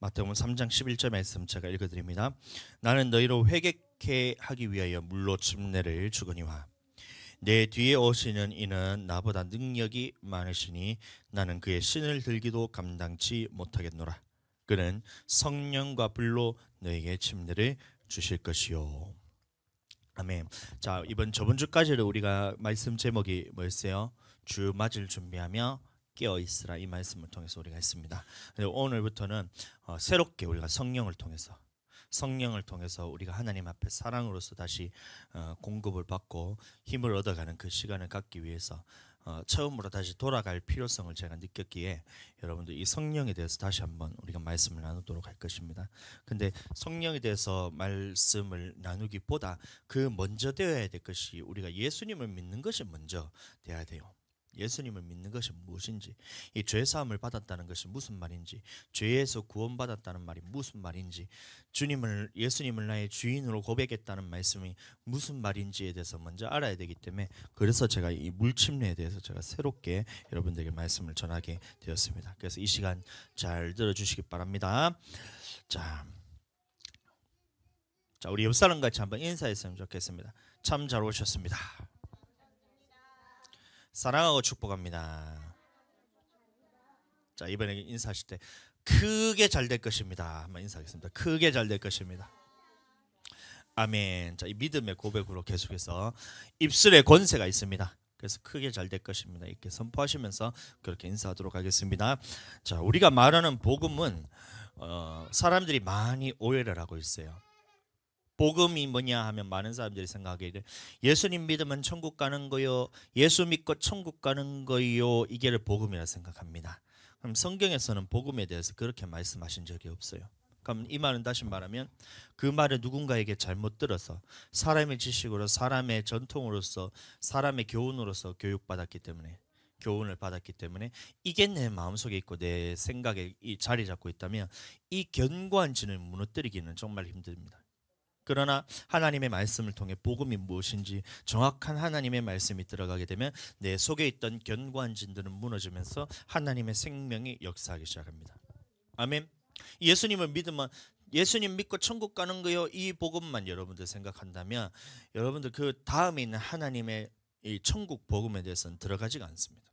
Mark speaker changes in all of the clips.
Speaker 1: 마태복음 3장 11절 말씀 제가 읽어드립니다. 나는 너희로 회개케 하기 위하여 물로 침례를 주거니와 내 뒤에 오시는 이는 나보다 능력이 많으시니 나는 그의 신을 들기도 감당치 못하겠노라. 그는 성령과 불로 너에게 침례를 주실 것이요. 아멘. 자, 저번 주까지는 우리가 말씀 제목이 뭐였어요? 주 맞을 준비하며 깨어 있으라, 이 말씀을 통해서 우리가 했습니다. 오늘부터는 새롭게 우리가 성령을 통해서 우리가 하나님 앞에 사랑으로서 다시 공급을 받고 힘을 얻어가는 그 시간을 갖기 위해서 처음으로 다시 돌아갈 필요성을 제가 느꼈기에 여러분들 이 성령에 대해서 다시 한번 우리가 말씀을 나누도록 할 것입니다. 근데 성령에 대해서 말씀을 나누기보다 그 먼저 되어야 될 것이, 우리가 예수님을 믿는 것이 먼저 되어야 돼요. 예수님을 믿는 것이 무엇인지, 이 죄사함을 받았다는 것이 무슨 말인지, 죄에서 구원받았다는 말이 무슨 말인지, 예수님을 나의 주인으로 고백했다는 말씀이 무슨 말인지에 대해서 먼저 알아야 되기 때문에, 그래서 제가 이 물침례에 대해서 제가 새롭게 여러분들에게 말씀을 전하게 되었습니다. 그래서 이 시간 잘 들어주시기 바랍니다. 자, 우리 옆 사람 같이 한번 인사했으면 좋겠습니다. 참 잘 오셨습니다. 사랑하고 축복합니다. 자, 이번에 인사하실 때 크게 잘 될 것입니다 한번 인사하겠습니다. 크게 잘 될 것입니다. 아멘. 자, 이 믿음의 고백으로 계속해서 입술에 권세가 있습니다. 그래서 크게 잘 될 것입니다 이렇게 선포하시면서 그렇게 인사하도록 하겠습니다. 자, 우리가 말하는 복음은 사람들이 많이 오해를 하고 있어요. 복음이 뭐냐 하면 많은 사람들이 생각하기를 예수님 믿으면 천국 가는 거요, 예수 믿고 천국 가는 거요, 이게 복음이라 생각합니다. 그럼 성경에서는 복음에 대해서 그렇게 말씀하신 적이 없어요. 그럼 이 말은 다시 말하면 그 말을 누군가에게 잘못 들어서 사람의 지식으로, 사람의 전통으로서, 사람의 교훈으로서 교훈을 받았기 때문에 이게 내 마음속에 있고 내 생각에 이 자리 잡고 있다면 이 견고한 진을 무너뜨리기는 정말 힘듭니다. 그러나 하나님의 말씀을 통해 복음이 무엇인지 정확한 하나님의 말씀이 들어가게 되면 내 속에 있던 견고한 진들은 무너지면서 하나님의 생명이 역사하기 시작합니다. 아멘. 예수님을 믿으면, 예수님 믿고 천국 가는 거요, 이 복음만 여러분들 생각한다면 여러분들 그 다음에 있는 하나님의 이 천국 복음에 대해서는 들어가지가 않습니다.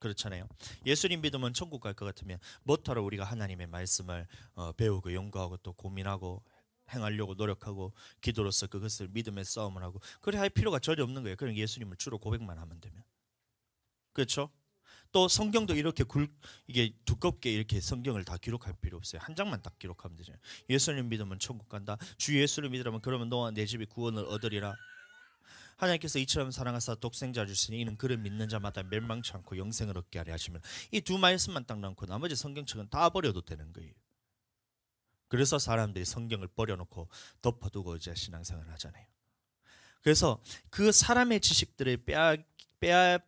Speaker 1: 그렇잖아요. 예수님 믿으면 천국 갈 것 같으면 뭐하러 우리가 하나님의 말씀을 배우고 연구하고 또 고민하고 행하려고 노력하고 기도로서 그것을 믿음의 싸움을 하고 그래 할 필요가 전혀 없는 거예요. 그럼 예수님을 주로 고백만 하면 되면. 그렇죠? 또 성경도 이렇게 이게 두껍게 이렇게 성경을 다 기록할 필요 없어요. 한 장만 딱 기록하면 되잖아요. 예수님 믿으면 천국 간다. 주 예수를 믿으면 그러면 너와 내 집이 구원을 얻으리라. 하나님께서 이처럼 사랑하사 독생자를 주시니 이는 그를 믿는 자마다 멸망치 않고 영생을 얻게 하려 하시면, 이 두 말씀만 딱 넣고 나머지 성경책은 다 버려도 되는 거예요. 그래서 사람들이 성경을 버려놓고 덮어두고 이제 신앙생활을 하잖아요. 그래서 그 사람의 지식들을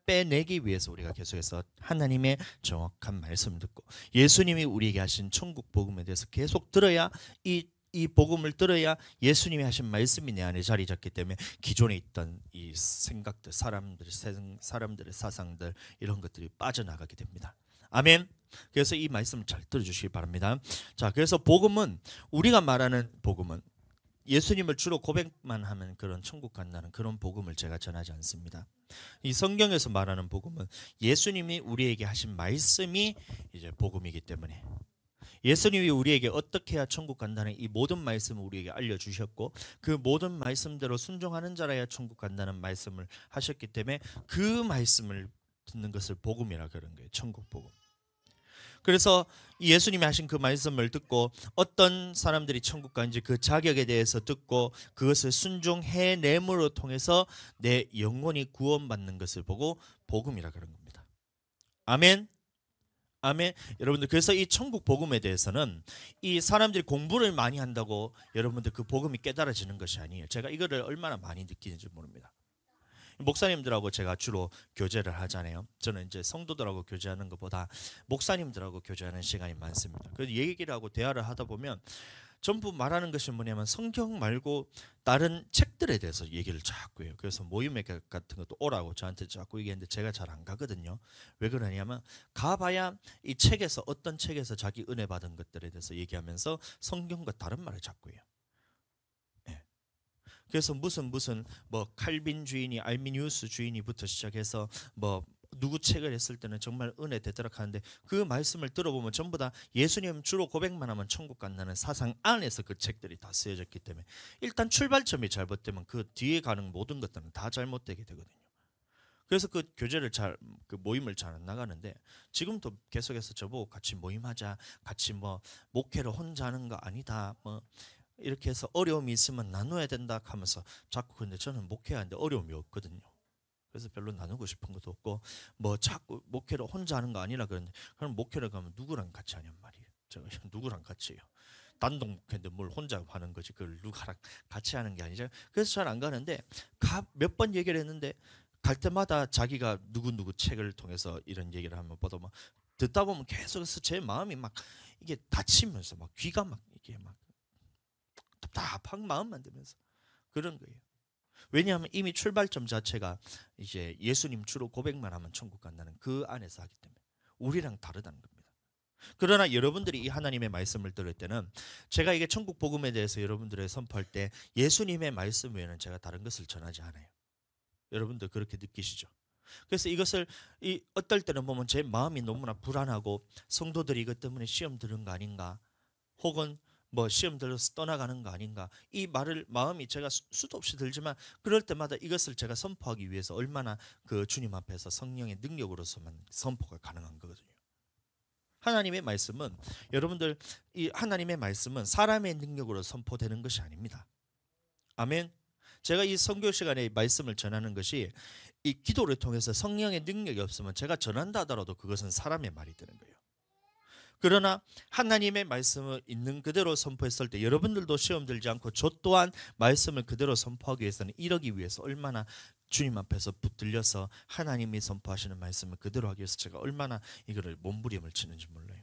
Speaker 1: 빼내기 위해서 우리가 계속해서 하나님의 정확한 말씀을 듣고 예수님이 우리에게 하신 천국 복음에 대해서 계속 들어야, 이 복음을 들어야 예수님이 하신 말씀이 내 안에 자리 잡기 때문에 기존에 있던 이 생각들, 사람들의 사상들, 이런 것들이 빠져나가게 됩니다. 아멘. 그래서 이 말씀을 잘 들어주시기 바랍니다. 자, 그래서 복음은, 우리가 말하는 복음은 예수님을 주로 고백만 하면 그런 천국 간다는 그런 복음을 제가 전하지 않습니다. 이 성경에서 말하는 복음은 예수님이 우리에게 하신 말씀이 이제 복음이기 때문에, 예수님이 우리에게 어떻게 해야 천국 간다는 이 모든 말씀을 우리에게 알려주셨고 그 모든 말씀대로 순종하는 자라야 천국 간다는 말씀을 하셨기 때문에 그 말씀을 듣는 것을 복음이라 그런 거예요. 천국 복음. 그래서 예수님이 하신 그 말씀을 듣고 어떤 사람들이 천국 가는지 그 자격에 대해서 듣고 그것을 순종해냄으로 통해서 내 영혼이 구원받는 것을 보고 복음이라 그런 겁니다. 아멘. 아멘. 여러분들, 그래서 이 천국 복음에 대해서는 이 사람들이 공부를 많이 한다고 여러분들 그 복음이 깨달아지는 것이 아니에요. 제가 이거를 얼마나 많이 느끼는지 모릅니다. 목사님들하고 제가 주로 교제를 하잖아요. 저는 이제 성도들하고 교제하는 것보다 목사님들하고 교제하는 시간이 많습니다. 그래서 얘기를 하고 대화를 하다 보면 전부 말하는 것이 뭐냐면 성경 말고 다른 책들에 대해서 얘기를 자꾸 해요. 그래서 모임에 같은 것도 오라고 저한테 자꾸 얘기했는데 제가 잘 안 가거든요. 왜 그러냐면 가봐야 이 책에서 어떤 책에서 자기 은혜 받은 것들에 대해서 얘기하면서 성경과 다른 말을 자꾸 해요. 예. 그래서 무슨 뭐 칼빈 주인이 알미니우스 주인이부터 시작해서 뭐 누구 책을 했을 때는 정말 은혜 되도록 하는데 그 말씀을 들어보면 전부 다 예수님 주로 고백만 하면 천국 간다는 사상 안에서 그 책들이 다 쓰여졌기 때문에 일단 출발점이 잘못되면 그 뒤에 가는 모든 것들은 다 잘못되게 되거든요. 그래서 그 교제를 그 모임을 잘 안 나가는데 지금도 계속해서 저보고 같이 모임하자, 같이 뭐 목회를 혼자 하는 거 아니다, 뭐 이렇게 해서 어려움이 있으면 나눠야 된다 하면서 자꾸. 근데 저는 목회하는데 어려움이 없거든요. 그래서 별로 나누고 싶은 것도 없고 뭐 자꾸 목회를 혼자 하는 거 아니라 그런데 그럼 목회를 가면 누구랑 같이 하냔 말이에요. 제가 누구랑 같이 해요. 단독 목회인데 뭘 혼자 하는 거지 그걸 누구랑 같이 하는 게 아니죠. 그래서 잘 안 가는데 몇 번 얘기를 했는데 갈 때마다 자기가 누구 책을 통해서 이런 얘기를 하면 보다 막 듣다 보면 계속해서 제 마음이 막 이게 다치면서 막 귀가 막 이게 막 답답한 마음만 들면서 그런 거예요. 왜냐하면 이미 출발점 자체가 이제 예수님 주로 고백만 하면 천국 간다는 그 안에서 하기 때문에 우리랑 다르다는 겁니다. 그러나 여러분들이 이 하나님의 말씀을 들을 때는 제가 이게 천국 복음에 대해서 여러분들에 선포할 때 예수님의 말씀 외에는 제가 다른 것을 전하지 않아요. 여러분들 그렇게 느끼시죠? 그래서 이것을 어떨 때는 보면 제 마음이 너무나 불안하고 성도들이 이것 때문에 시험 들은 거 아닌가, 혹은 뭐 시험 들어서 떠나가는 거 아닌가, 이 말을 마음이 제가 수도 없이 들지만 그럴 때마다 이것을 제가 선포하기 위해서 얼마나 그 주님 앞에서 성령의 능력으로서만 선포가 가능한 거거든요. 하나님의 말씀은 여러분들 이 하나님의 말씀은 사람의 능력으로 선포되는 것이 아닙니다. 아멘. 제가 이 선교 시간에 말씀을 전하는 것이 이 기도를 통해서 성령의 능력이 없으면 제가 전한다 하더라도 그것은 사람의 말이 되는 거예요. 그러나 하나님의 말씀을 있는 그대로 선포했을 때 여러분들도 시험 들지 않고 저 또한 말씀을 그대로 선포하기 위해서는 이러기 위해서 얼마나 주님 앞에서 붙들려서 하나님이 선포하시는 말씀을 그대로 하기 위해서 제가 얼마나 이거를 몸부림을 치는지 몰라요.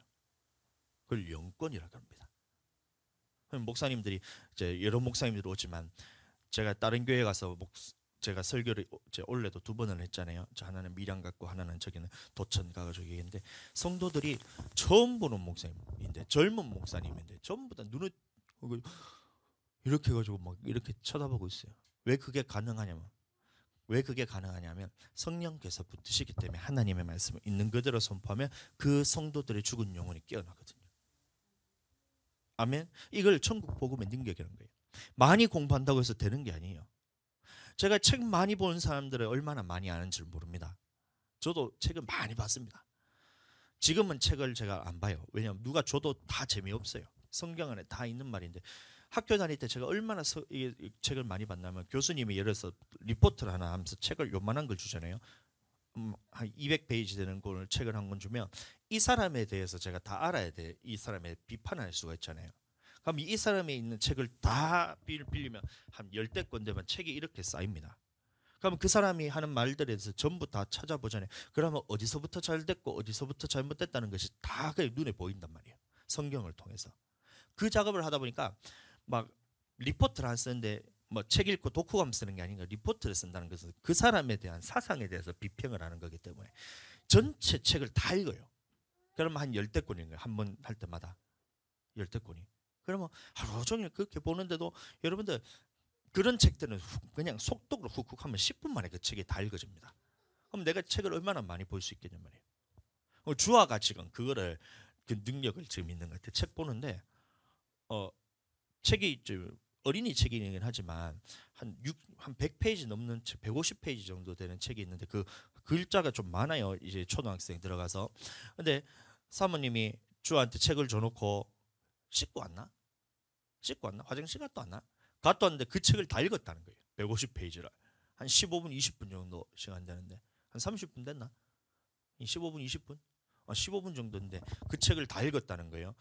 Speaker 1: 그걸 영권이라고 합니다. 목사님들이 이제 여러 목사님들이 오지만 제가 다른 교회 가서 제가 설교를 올해도 2번을 했잖아요. 하나는 밀양 갔고 하나는 저기는 도천 가가지고 얘기했는데 성도들이 처음 보는 목사님인데 젊은 목사님인데 전부 다 눈을 이렇게 해가지고 막 이렇게 쳐다보고 있어요. 왜 그게 가능하냐면 성령께서 붙으시기 때문에 하나님의 말씀을 있는 그대로 선포하면 그 성도들의 죽은 영혼이 깨어나거든요. 아멘. 이걸 천국 복음의 능력이라는 거예요. 많이 공부한다고 해서 되는 게 아니에요. 제가 책 많이 본 사람들을 얼마나 많이 아는지 모릅니다. 저도 책을 많이 봤습니다. 지금은 책을 제가 안 봐요. 왜냐하면 누가 줘도 다 재미없어요. 성경 안에 다 있는 말인데 학교 다닐 때 제가 얼마나 이 책을 많이 봤냐면 교수님이 예를 들어서 리포트를 하나 하면서 책을 요만한 걸 주잖아요. 한 200페이지 되는 걸 책을 한 권 주면 이 사람에 대해서 제가 다 알아야 돼. 이 사람의 비판할 수가 있잖아요. 그럼 이 사람이 있는 책을 다 빌리면 한 10권 되면 책이 이렇게 쌓입니다. 그럼 그 사람이 하는 말들에 대해서 전부 다 찾아보잖아요. 그러면 어디서부터 잘 됐고 어디서부터 잘못됐다는 것이 다 그냥 눈에 보인단 말이에요. 성경을 통해서. 그 작업을 하다 보니까 막 리포트를 안 쓰는데 뭐 책 읽고 독후감 쓰는 게 아닌가, 리포트를 쓴다는 것은 그 사람에 대한 사상에 대해서 비평을 하는 거기 때문에 전체 책을 다 읽어요. 그러면 한 10권인 거예요. 한 번 할 때마다 10권이. 그러면 하루 종일 그렇게 보는데도 여러분들 그런 책들은 그냥 속독으로 훅훅 하면 10분 만에 그 책이 다 읽어집니다. 그럼 내가 책을 얼마나 많이 볼 수 있겠냐 말이에요. 주아가 지금 그거를 그 능력을 지금 있는 것 같아요. 책 보는데 책이 어린이 책이긴 하지만 한 100페이지 넘는 책, 150페이지 정도 되는 책이 있는데 그 글자가 좀 많아요. 이제 초등학생 들어가서. 근데 사모님이 주아한테 책을 줘놓고 씻고 왔나? 화장실 갔다 왔나? 갔다 왔는데 그 책을 다 읽었다는 거예요. 150페이지를. 한 15분, 20분 정도 시간 되는데 한 30분 됐나? 15분, 20분? 15분 정도인데 그 책을 다 읽었다는 거예요.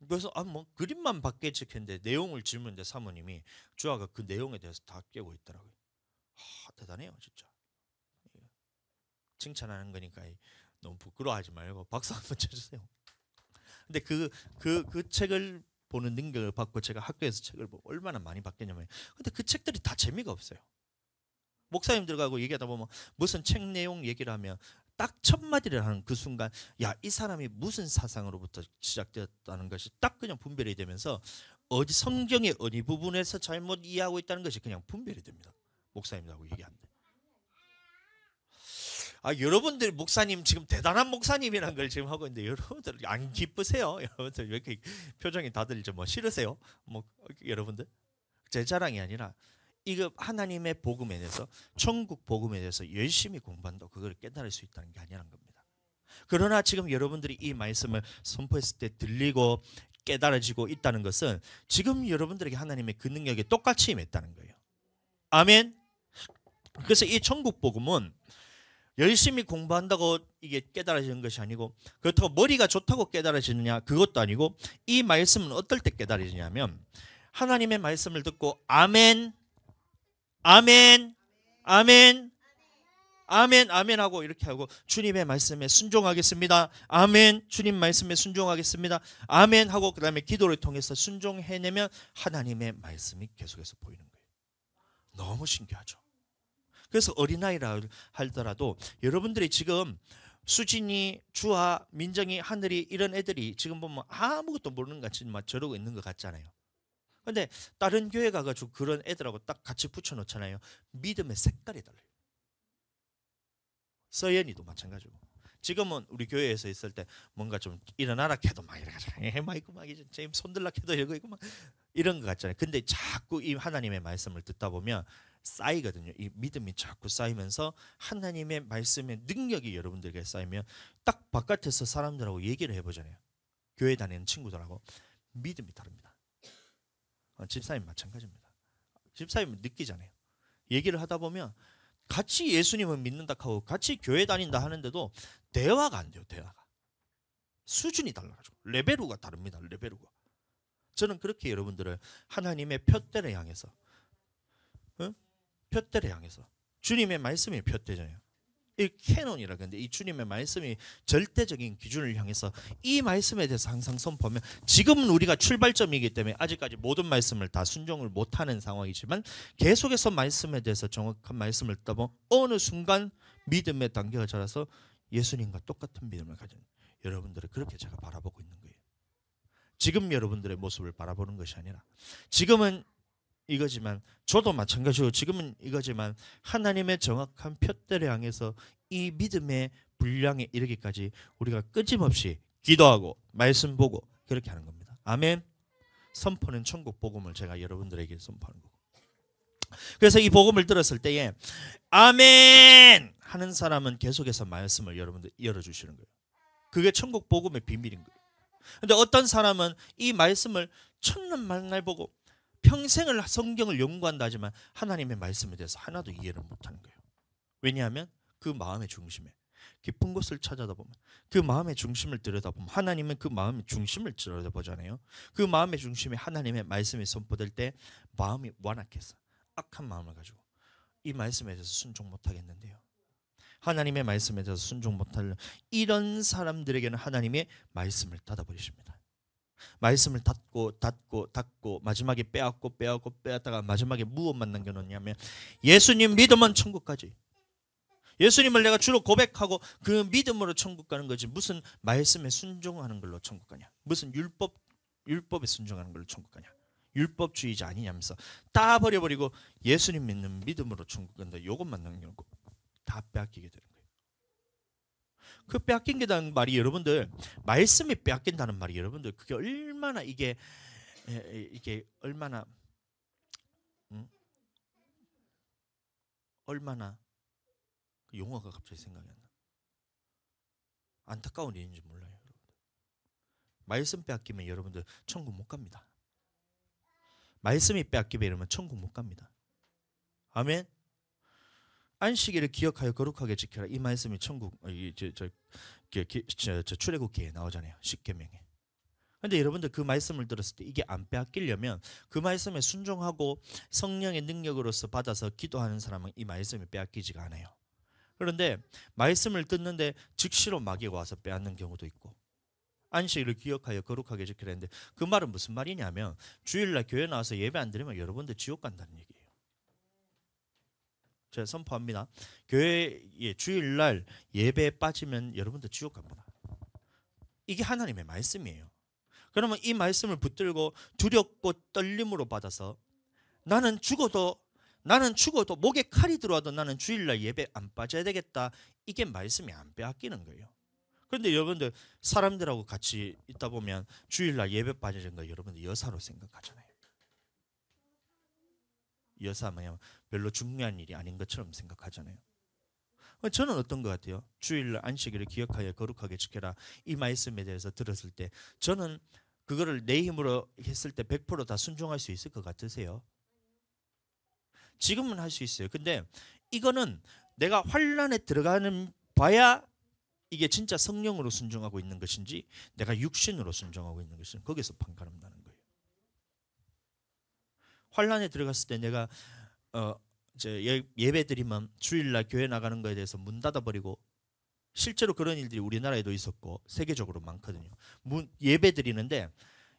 Speaker 1: 그래서 뭐 그림만 밖에 찍혔는데 내용을 질문했는데 사모님이 주아가 그 내용에 대해서 다 깨고 있더라고요. 대단해요, 진짜. 칭찬하는 거니까 너무 부끄러워하지 말고 박수 한번 쳐주세요. 근데 그 책을 보는 능력을 받고 제가 학교에서 책을 보고 얼마나 많이 받겠냐면, 근데 그 책들이 다 재미가 없어요. 목사님들하고 얘기하다 보면 무슨 책 내용 얘기를 하면 딱 첫 마디를 하는 그 순간, 야, 이 사람이 무슨 사상으로부터 시작되었다는 것이 딱 그냥 분별이 되면서 어디 성경의 어느 부분에서 잘못 이해하고 있다는 것이 그냥 분별이 됩니다. 목사님하고 얘기하는데, 여러분들 목사님 지금 대단한 목사님이라는 걸 지금 하고 있는데 여러분들 안 기쁘세요? 여러분들 왜 이렇게 표정이 다들 좀 싫으세요? 여러분들 제 자랑이 아니라 이거 하나님의 복음에 대해서, 천국 복음에 대해서 열심히 공부한다고 그걸 깨달을 수 있다는 게 아니라는 겁니다. 그러나 지금 여러분들이 이 말씀을 선포했을 때 들리고 깨달아지고 있다는 것은 지금 여러분들에게 하나님의 그 능력이 똑같이 임했다는 거예요. 아멘. 그래서 이 천국 복음은 열심히 공부한다고 이게 깨달아지는 것이 아니고, 그렇다고 머리가 좋다고 깨달아지느냐 그것도 아니고, 이 말씀은 어떨 때 깨달아지냐면 하나님의 말씀을 듣고 아멘, 아멘, 아멘, 아멘, 아멘 하고 이렇게 하고, 주님의 말씀에 순종하겠습니다, 아멘, 주님 말씀에 순종하겠습니다, 아멘 하고 그 다음에 기도를 통해서 순종해내면 하나님의 말씀이 계속해서 보이는 거예요. 너무 신기하죠. 그래서 어린아이라 할더라도 여러분들이 지금 수진이, 주아, 민정이, 하늘이 이런 애들이 지금 보면 아무것도 모르는 것 같이 막 저러고 있는 것 같잖아요. 근데 다른 교회 가가지고 그런 애들하고 딱 같이 붙여놓잖아요. 믿음의 색깔이 달라요. 서연이도 마찬가지고, 지금은 우리 교회에서 있을 때 뭔가 좀 일어나라 해도 막 이래가지고 막 있고 막 이제 손들라 해도 이러고 막 이런 것 같잖아요. 근데 자꾸 이 하나님의 말씀을 듣다 보면 쌓이거든요. 이 믿음이 자꾸 쌓이면서 하나님의 말씀의 능력이 여러분들에게 쌓이면 딱 바깥에서 사람들하고 얘기를 해보잖아요. 교회 다니는 친구들하고 믿음이 다릅니다. 집사님 마찬가지입니다. 집사님은 느끼잖아요. 얘기를 하다 보면 같이 예수님을 믿는다 하고 같이 교회 다닌다 하는데도 대화가 안 돼요. 대화가 수준이 달라가지고 레벨우가 다릅니다. 레벨우가. 저는 그렇게 여러분들을 하나님의 푯대를 향해서, 푯대를 향해서, 주님의 말씀이 푯대잖아요. 이 캐논이라 그러는데 이 주님의 말씀이 절대적인 기준을 향해서 이 말씀에 대해서 항상 선포하면, 지금은 우리가 출발점이기 때문에 아직까지 모든 말씀을 다 순종을 못하는 상황이지만 계속해서 말씀에 대해서 정확한 말씀을 듣다 보면 어느 순간 믿음의 단계가 자라서 예수님과 똑같은 믿음을 가진 여러분들을 그렇게 제가 바라보고 있는 거예요. 지금 여러분들의 모습을 바라보는 것이 아니라, 지금은 이거지만, 저도 마찬가지로 지금은 이거지만 하나님의 정확한 푯대를 향해서 이 믿음의 분량에 이르기까지 우리가 끊임없이 기도하고 말씀 보고 그렇게 하는 겁니다. 아멘. 선포는 천국 복음을 제가 여러분들에게 선포하는 거고, 그래서 이 복음을 들었을 때에 아멘 하는 사람은 계속해서 말씀을 여러분들 열어주시는 거예요. 그게 천국 복음의 비밀인 거예요. 근데 어떤 사람은 이 말씀을 첫날 만날 보고 평생을 성경을 연구한다 하지만 하나님의 말씀에 대해서 하나도 이해를 못하는 거예요. 왜냐하면 그 마음의 중심에 깊은 곳을 찾아다 보면, 그 마음의 중심을 들여다보면, 하나님은 그 마음의 중심을 들여다보잖아요. 그 마음의 중심에 하나님의 말씀이 선포될 때 마음이 완악해서 악한 마음을 가지고 이 말씀에 대해서 순종 못하겠는데요, 하나님의 말씀에 대해서 순종 못할 이런 사람들에게는 하나님의 말씀을 닫아버리십니다. 말씀을 닫고 마지막에 빼앗다가 마지막에 무엇만 남겨놓냐면 예수님 믿으면 천국 가지. 예수님을 내가 주로 고백하고 그 믿음으로 천국 가는 거지, 무슨 말씀에 순종하는 걸로 천국 가냐, 무슨 율법에 순종하는 걸로 천국 가냐, 율법주의자 아니냐면서 다 버려버리고 예수님 믿는 믿음으로 천국 간다, 요것만 남겨놓고 다 빼앗기게 되는 거예요. 그 빼앗긴다는 말이 여러분들, 말씀이 빼앗긴다는 말이 여러분들 그게 얼마나 이게 얼마나 얼마나 그 용어가 갑자기 생각이 안 나. 안타까운 일인지 몰라요. 여러분들. 말씀 빼앗기면 여러분들 천국 못 갑니다. 말씀이 빼앗기면 이러면 천국 못 갑니다. 아멘. 안식일을 기억하여 거룩하게 지켜라. 이 말씀이 천국 출애굽기에 나오잖아요. 십계명에. 근데 여러분들 그 말씀을 들었을 때 이게 안 빼앗기려면 그 말씀에 순종하고 성령의 능력으로서 받아서 기도하는 사람은 이 말씀이 빼앗기지가 않아요. 그런데 말씀을 듣는데 즉시로 마귀가 와서 빼앗는 경우도 있고, 안식일을 기억하여 거룩하게 지키라 했는데 그 말은 무슨 말이냐면 주일날 교회 나와서 예배 안 드리면 여러분들 지옥 간다는 얘기예요. 제가 선포합니다. 교회에 주일날 예배에 빠지면 여러분들 지옥 갑니다. 이게 하나님의 말씀이에요. 그러면 이 말씀을 붙들고 두렵고 떨림으로 받아서 나는 죽어도 목에 칼이 들어와도 나는 주일날 예배 안 빠져야 되겠다. 이게 말씀이 안 빼앗기는 거예요. 그런데 여러분들 사람들하고 같이 있다 보면 주일날 예배 빠지는 거 여러분들 여사로 생각하잖아요. 여사 뭐냐면 별로 중요한 일이 아닌 것처럼 생각하잖아요. 저는 어떤 것 같아요? 주일날 안식일을 기억하여 거룩하게 지켜라. 이 말씀에 대해서 들었을 때 저는 그거를 내 힘으로 했을 때 100% 다 순종할 수 있을 것 같으세요? 지금은 할 수 있어요. 근데 이거는 내가 환란에 들어가는 봐야 이게 진짜 성령으로 순종하고 있는 것인지 내가 육신으로 순종하고 있는 것인지 거기서 판가름 나는 거예요. 환란에 들어갔을 때 내가 이제 예배 드리면 주일날 교회 나가는 거에 대해서 문 닫아버리고 실제로 그런 일들이 우리나라에도 있었고 세계적으로 많거든요. 예배 드리는데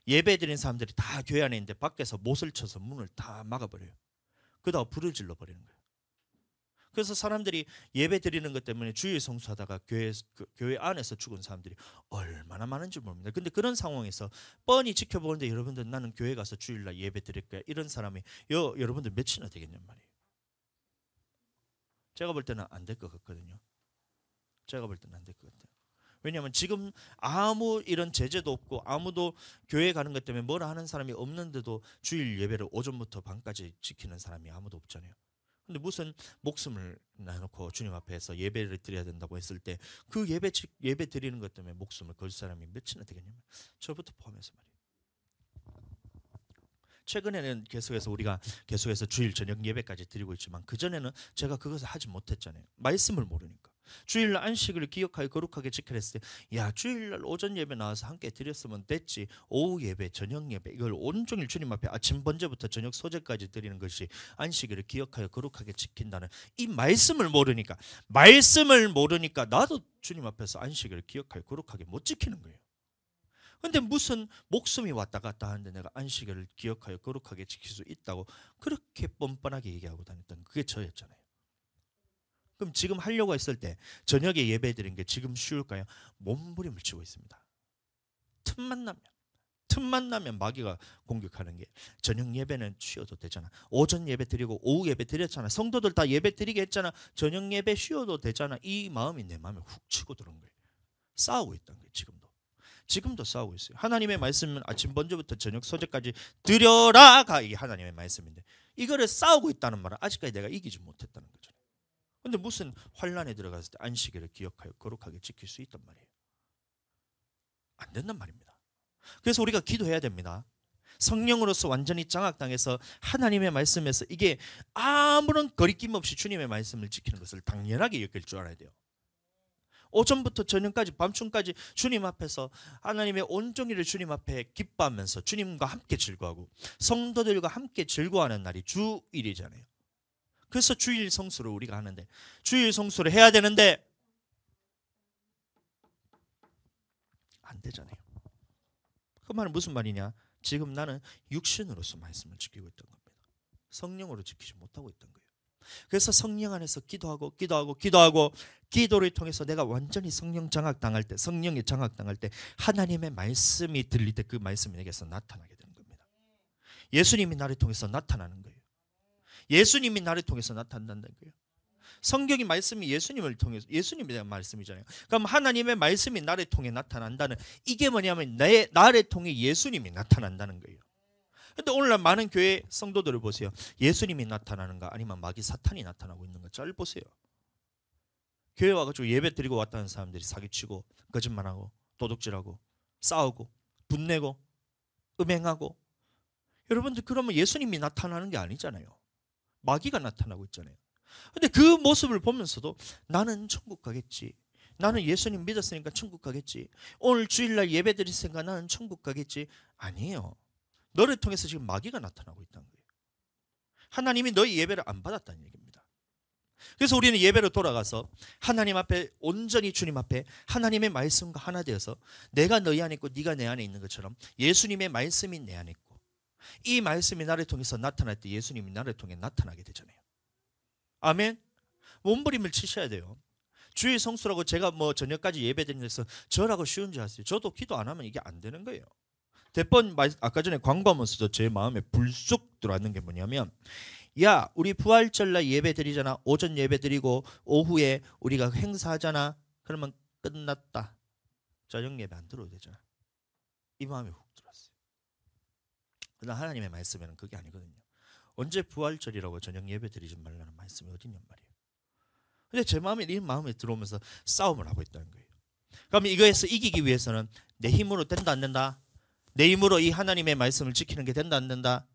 Speaker 1: 예배 드리는 사람들이 다 교회 안에 있는데 밖에서 못을 쳐서 문을 다 막아버려요. 그러다가 불을 질러버리는 거예요. 그래서 사람들이 예배 드리는 것 때문에 주일 성수하다가 교회 안에서 죽은 사람들이 얼마나 많은지 모릅니다. 근데 그런 상황에서 뻔히 지켜보는데 여러분들 나는 교회 가서 주일날 예배 드릴 거야 이런 사람이 여러분들 몇이나 되겠냔 말이에요. 제가 볼 때는 안 될 것 같거든요. 제가 볼 때는 안 될 것 같아요. 왜냐하면 지금 아무 이런 제재도 없고 아무도 교회 가는 것 때문에 뭐라 하는 사람이 없는데도 주일 예배를 오전부터 밤까지 지키는 사람이 아무도 없잖아요. 근데 무슨 목숨을 내놓고 주님 앞에서 예배를 드려야 된다고 했을 때 그 예배 드리는 것 때문에 목숨을 걸 사람이 몇이나 되겠냐면 저부터 포함해서 말이에요. 최근에는 우리가 계속해서 주일 저녁 예배까지 드리고 있지만 그전에는 제가 그것을 하지 못했잖아요. 말씀을 모르니까. 주일날 안식을 기억하여 거룩하게 지키라 했을 때 야 주일날 오전 예배 나와서 함께 드렸으면 됐지. 오후 예배 저녁 예배 이걸 온종일 주님 앞에 아침 번제부터 저녁 소제까지 드리는 것이 안식일을 기억하여 거룩하게 지킨다는 이 말씀을 모르니까 나도 주님 앞에서 안식일을 기억하여 거룩하게 못 지키는 거예요. 근데 무슨 목숨이 왔다 갔다 하는데 내가 안식일을 기억하여 거룩하게 지킬 수 있다고 그렇게 뻔뻔하게 얘기하고 다녔던 그게 저였잖아요. 그럼 지금 하려고 했을 때 저녁에 예배 드린 게 지금 쉬울까요? 몸부림을 치고 있습니다. 틈만 나면 마귀가 공격하는 게 저녁 예배는 쉬어도 되잖아. 오전 예배 드리고 오후 예배 드렸잖아. 성도들 다 예배 드리게 했잖아. 저녁 예배 쉬어도 되잖아. 이 마음이 내 마음에 훅 치고 들어온 거예요. 싸우고 있다는 거예요. 지금도 싸우고 있어요. 하나님의 말씀은 아침 번제부터 저녁 소제까지 드려라가 이게 하나님의 말씀인데 이거를 싸우고 있다는 말은 아직까지 내가 이기지 못했다는 거죠. 근데 무슨 환란에 들어갔을 때 안식일을 기억하여 거룩하게 지킬 수 있단 말이에요. 안 된단 말입니다. 그래서 우리가 기도해야 됩니다. 성령으로서 완전히 장악당해서 하나님의 말씀에서 이게 아무런 거리낌 없이 주님의 말씀을 지키는 것을 당연하게 여길 줄 알아야 돼요. 오전부터 저녁까지 밤중까지 주님 앞에서 하나님의 온종일을 주님 앞에 기뻐하면서 주님과 함께 즐거워하고 성도들과 함께 즐거워하는 날이 주일이잖아요. 그래서 주일 성수를 우리가 하는데 주일 성수를 해야 되는데 안 되잖아요. 그 말은 무슨 말이냐? 지금 나는 육신으로서 말씀을 지키고 있던 겁니다. 성령으로 지키지 못하고 있던 거예요. 그래서 성령 안에서 기도하고 기도를 통해서 내가 완전히 성령에 장악당할 때 하나님의 말씀이 들릴 때 그 말씀이 내게서 나타나게 되는 겁니다. 예수님이 나를 통해서 나타나는 거예요. 예수님이 나를 통해서 나타난다는 거예요. 성경이 말씀이 예수님을 통해서 예수님에 대한 말씀이잖아요. 그럼 하나님의 말씀이 나를 통해 나타난다는 이게 뭐냐면 나를 통해 예수님이 나타난다는 거예요. 근데 오늘날 많은 교회 성도들을 보세요. 예수님이 나타나는가 아니면 마귀 사탄이 나타나고 있는가 잘 보세요. 교회 와가지고 예배 드리고 왔다는 사람들이 사기치고 거짓말하고 도둑질하고 싸우고 분내고 음행하고 여러분들 그러면 예수님이 나타나는 게 아니잖아요. 마귀가 나타나고 있잖아요. 근데 그 모습을 보면서도 나는 천국 가겠지. 나는 예수님 믿었으니까 천국 가겠지. 오늘 주일날 예배 드렸으니까 나는 천국 가겠지. 아니에요. 너를 통해서 지금 마귀가 나타나고 있다는 거예요. 하나님이 너의 예배를 안 받았다는 얘기입니다. 그래서 우리는 예배로 돌아가서 하나님 앞에 온전히 주님 앞에 하나님의 말씀과 하나 되어서 내가 너희 안에 있고 네가 내 안에 있는 것처럼 예수님의 말씀이 내 안에 있고 이 말씀이 나를 통해서 나타날 때 예수님이 나를 통해 나타나게 되잖아요. 아멘. 몸부림을 치셔야 돼요. 주의 성수라고 제가 뭐 저녁까지 예배드리는 데서 저라고 쉬운 줄 아세요? 저도 기도 안 하면 이게 안 되는 거예요. 대번 아까 전에 광고하면서도 제 마음에 불쑥 들어왔는 게 뭐냐면, 야, 우리 부활절날 예배 드리잖아. 오전 예배 드리고 오후에 우리가 행사하잖아. 그러면 끝났다. 저녁 예배 안 들어도 되잖아. 이 마음이 훅 들어왔어요. 그러나 하나님의 말씀에는 그게 아니거든요. 언제 부활절이라고 저녁 예배 드리지 말라는 말씀이 어딨냔 말이에요. 근데 제 마음에 이 마음에 들어오면서 싸움을 하고 있다는 거예요. 그럼 이거에서 이기기 위해서는 내 힘으로 된다 안 된다? 내 힘으로 이 하나님의 말씀을 지키는 게 된다 안 된다?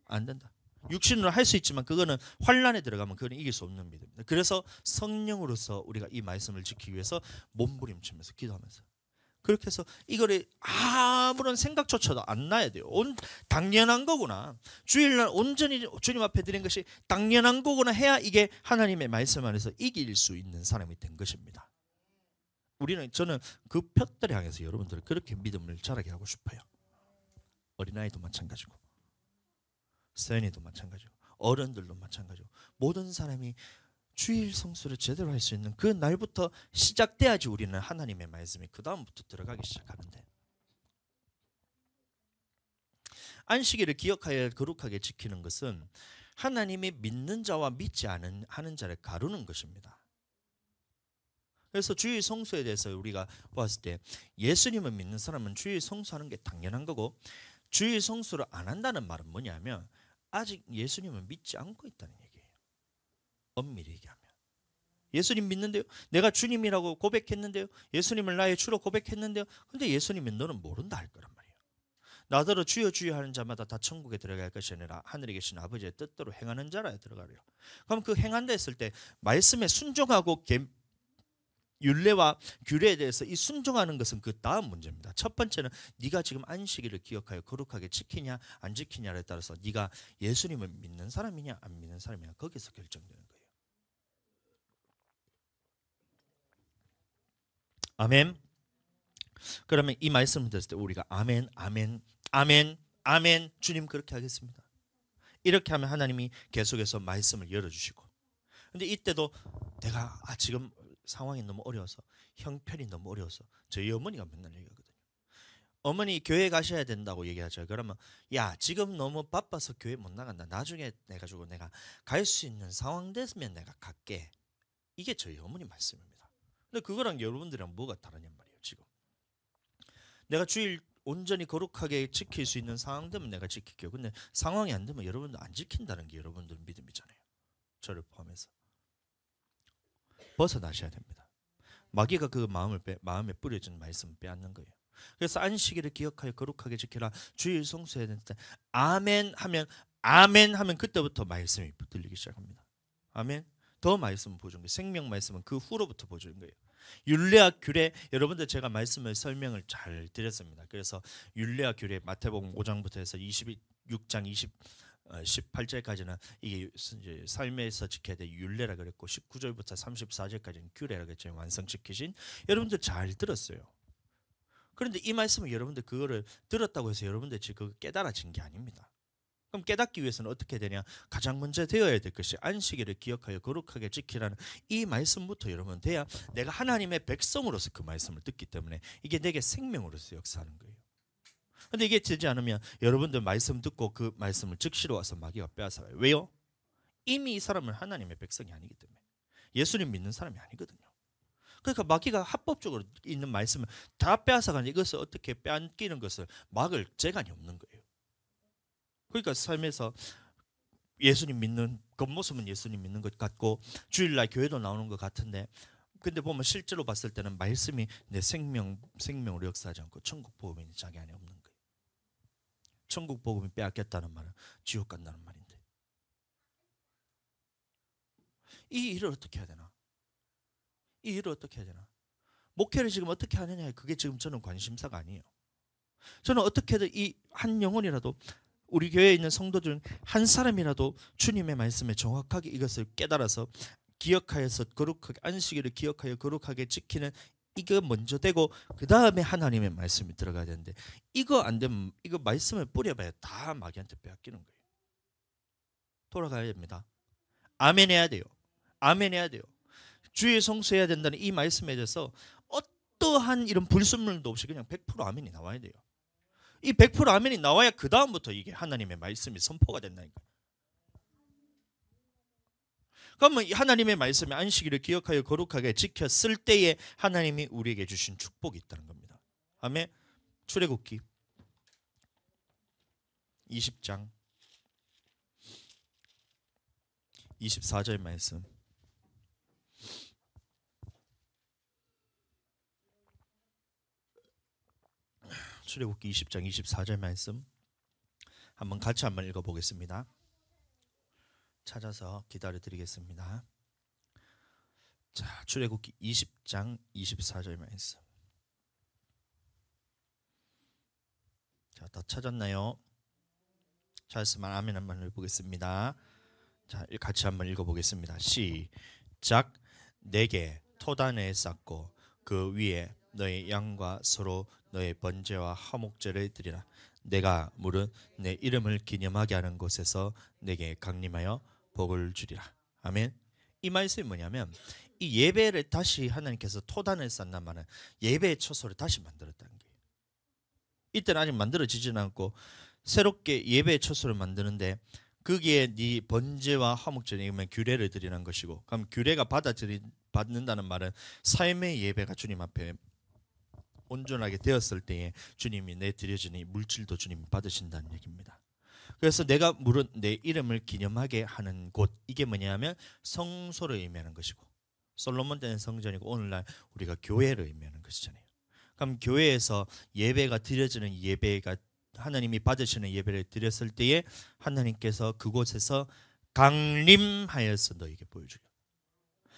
Speaker 1: 안 된다. 육신으로 할 수 있지만 그거는 환란에 들어가면 그거는 이길 수 없는 믿음입니다. 그래서 성령으로서 우리가 이 말씀을 지키기 위해서 몸부림치면서 기도하면서 그렇게 해서 이거를 아무런 생각조차도 안 나야 돼요. 당연한 거구나. 주일날 온전히 주님 앞에 드린 것이 당연한 거구나 해야 이게 하나님의 말씀 안에서 이길 수 있는 사람이 된 것입니다. 저는 그 푯들을 향해서 여러분들을 그렇게 믿음을 자라게 하고 싶어요. 어린아이도 마찬가지고 서연이도 마찬가지고 어른들도 마찬가지고 모든 사람이 주일 성수를 제대로 할 수 있는 그 날부터 시작돼야지 우리는 하나님의 말씀이 그 다음부터 들어가기 시작하는데, 안식일을 기억하여 거룩하게 지키는 것은 하나님이 믿는 자와 믿지 않은 하는 자를 가르는 것입니다. 그래서 주일 성수에 대해서 우리가 보았을 때 예수님을 믿는 사람은 주일 성수하는 게 당연한 거고, 주일 성수를 안 한다는 말은 뭐냐면 아직 예수님을 믿지 않고 있다는 얘기예요. 엄밀히 얘기하면 예수님 믿는데요, 내가 주님이라고 고백했는데요, 예수님을 나의 주로 고백했는데요, 근데 예수님이 너는 모른다 할 거란 말이에요. 나더러 주여 주여 하는 자마다 다 천국에 들어갈 것이 아니라 하늘에 계신 아버지의 뜻대로 행하는 자라 들어가래요. 그럼 그 행한다 했을 때 말씀에 순종하고 율례와 규례에 대해서 이 순종하는 것은 그 다음 문제입니다. 첫 번째는 네가 지금 안식일을 기억하여 거룩하게 지키냐 안 지키냐에 따라서 네가 예수님을 믿는 사람이냐 안 믿는 사람이냐 거기서 결정되는 거예요. 아멘. 그러면 이 말씀을 들었을 때 우리가 아멘 아멘 아멘 아멘 주님 그렇게 하겠습니다. 이렇게 하면 하나님이 계속해서 말씀을 열어주시고, 근데 이때도 내가 지금 상황이 너무 어려워서, 형편이 너무 어려워서, 저희 어머니가 맨날 얘기하거든요. 어머니 교회 가셔야 된다고 얘기하죠. 그러면 야 지금 너무 바빠서 교회 못 나간다. 나중에 내가 갈 수 있는 상황 됐으면 내가 갈게. 이게 저희 어머니 말씀입니다. 근데 그거랑 여러분들이랑 뭐가 다르냔 말이에요. 지금 내가 주일 온전히 거룩하게 지킬 수 있는 상황 되면 내가 지킬게요. 근데 상황이 안 되면 여러분들 안 지킨다는 게 여러분들 믿음이잖아요. 저를 포함해서 벗어나셔야 됩니다. 마귀가 그 마음에 뿌려진 말씀을 빼앗는 거예요. 그래서 안식일을 기억하여 거룩하게 지키라. 주일 성수해야 되는데 아멘 하면 그때부터 말씀이 들리기 시작합니다. 아멘. 더 말씀을 보여준 거예요. 생명 말씀은 그 후로부터 보여준 거예요. 율례와 규례, 여러분들 제가 말씀을 설명을 잘 드렸습니다. 그래서 율례와 규례 마태복음 5장부터 해서 26장 18절까지는 이게 이제 삶에서 지켜야 될 율례라 그랬고 19절부터 34절까지는 규례라 그랬죠. 완성시키신. 여러분들 잘 들었어요. 그런데 이 말씀은 여러분들 그거를 들었다고 해서 여러분들 지금 깨달아진 게 아닙니다. 그럼 깨닫기 위해서는 어떻게 되냐? 가장 먼저 되어야 될 것이 안식일을 기억하여 거룩하게 지키라는 이 말씀부터 여러분 돼야 내가 하나님의 백성으로서 그 말씀을 듣기 때문에 이게 내게 생명으로서 역사하는 거예요. 근데 이게 되지 않으면 여러분들 말씀 듣고 그 말씀을 즉시로 와서 마귀가 빼앗아요. 왜요? 이미 이 사람은 하나님의 백성이 아니기 때문에, 예수님 믿는 사람이 아니거든요. 그러니까 마귀가 합법적으로 있는 말씀을 다 빼앗아가는, 이것을 어떻게 빼앗기는 것을 막을 재간이 없는 거예요. 그러니까 삶에서 예수님 믿는 겉모습은 예수님 믿는 것 같고 주일날 교회도 나오는 것 같은데, 근데 보면 실제로 봤을 때는 말씀이 내 생명으로 역사하지 않고 천국 복음이 자기 안에 없는 거예요. 천국 복음이 빼앗겼다는 말은 지옥 간다는 말인데, 이 일을 어떻게 해야 되나? 이 일을 어떻게 해야 되나? 목회를 지금 어떻게 하느냐, 그게 지금 저는 관심사가 아니에요. 저는 어떻게든 이 한 영혼이라도, 우리 교회에 있는 성도 중 한 사람이라도 주님의 말씀에 정확하게 이것을 깨달아서 기억하여서 거룩하게, 안식일을 기억하여 거룩하게 지키는 이거 먼저 되고 그 다음에 하나님의 말씀이 들어가야 되는데, 이거 안 되면 이거 말씀을 뿌려봐야 다 마귀한테 빼앗기는 거예요. 돌아가야 됩니다. 아멘 해야 돼요. 아멘 해야 돼요. 주의 성수해야 된다는 이 말씀에 대해서 어떠한 이런 불순물도 없이 그냥 100% 아멘이 나와야 돼요. 이 100% 아멘이 나와야 그 다음부터 이게 하나님의 말씀이 선포가 된다니까. 그러면 하나님의 말씀이 안식일을 기억하여 거룩하게 지켰을 때에 하나님이 우리에게 주신 축복이 있다는 겁니다. 아멘. 출애굽기 20장 24절 말씀. 출애굽기 20장 24절 말씀 같이 한번 읽어보겠습니다. 찾아서 기다려드리겠습니다. 자, 출애굽기 20장 24절 말씀. 자, 다 찾았나요? 찾았으면 아멘 한번 해보겠습니다. 자, 같이 한번 읽어보겠습니다. 시작. 내게 토단에 쌓고 그 위에 너의 양과 서로 너의 번제와 화목제를 드리라. 내가 물은 내 이름을 기념하게 하는 곳에서 내게 강림하여 복을 주리라. 아멘. 이 말씀이 뭐냐면, 이 예배를 다시 하나님께서 토단을 쌓는 말은 예배의 처소를 다시 만들었다는 거예요. 이때는 아직 만들어지지는 않고 새롭게 예배의 처소를 만드는데, 거기에 네 번제와 화목제는 규례를 드리는 것이고, 그럼 규례가 받는다는 말은 삶의 예배가 주님 앞에 온전하게 되었을 때에 주님이 내 드려지는 이 물질도 주님이 받으신다는 얘기입니다. 그래서 내가 물은 내 이름을 기념하게 하는 곳, 이게 뭐냐면 성소를 의미하는 것이고, 솔로몬 때는 성전이고 오늘날 우리가 교회를 의미하는 것이잖아요. 그럼 교회에서 예배가 드려지는 예배가 하나님이 받으시는 예배를 드렸을 때에 하나님께서 그곳에서 강림하여서 너에게 보여주려.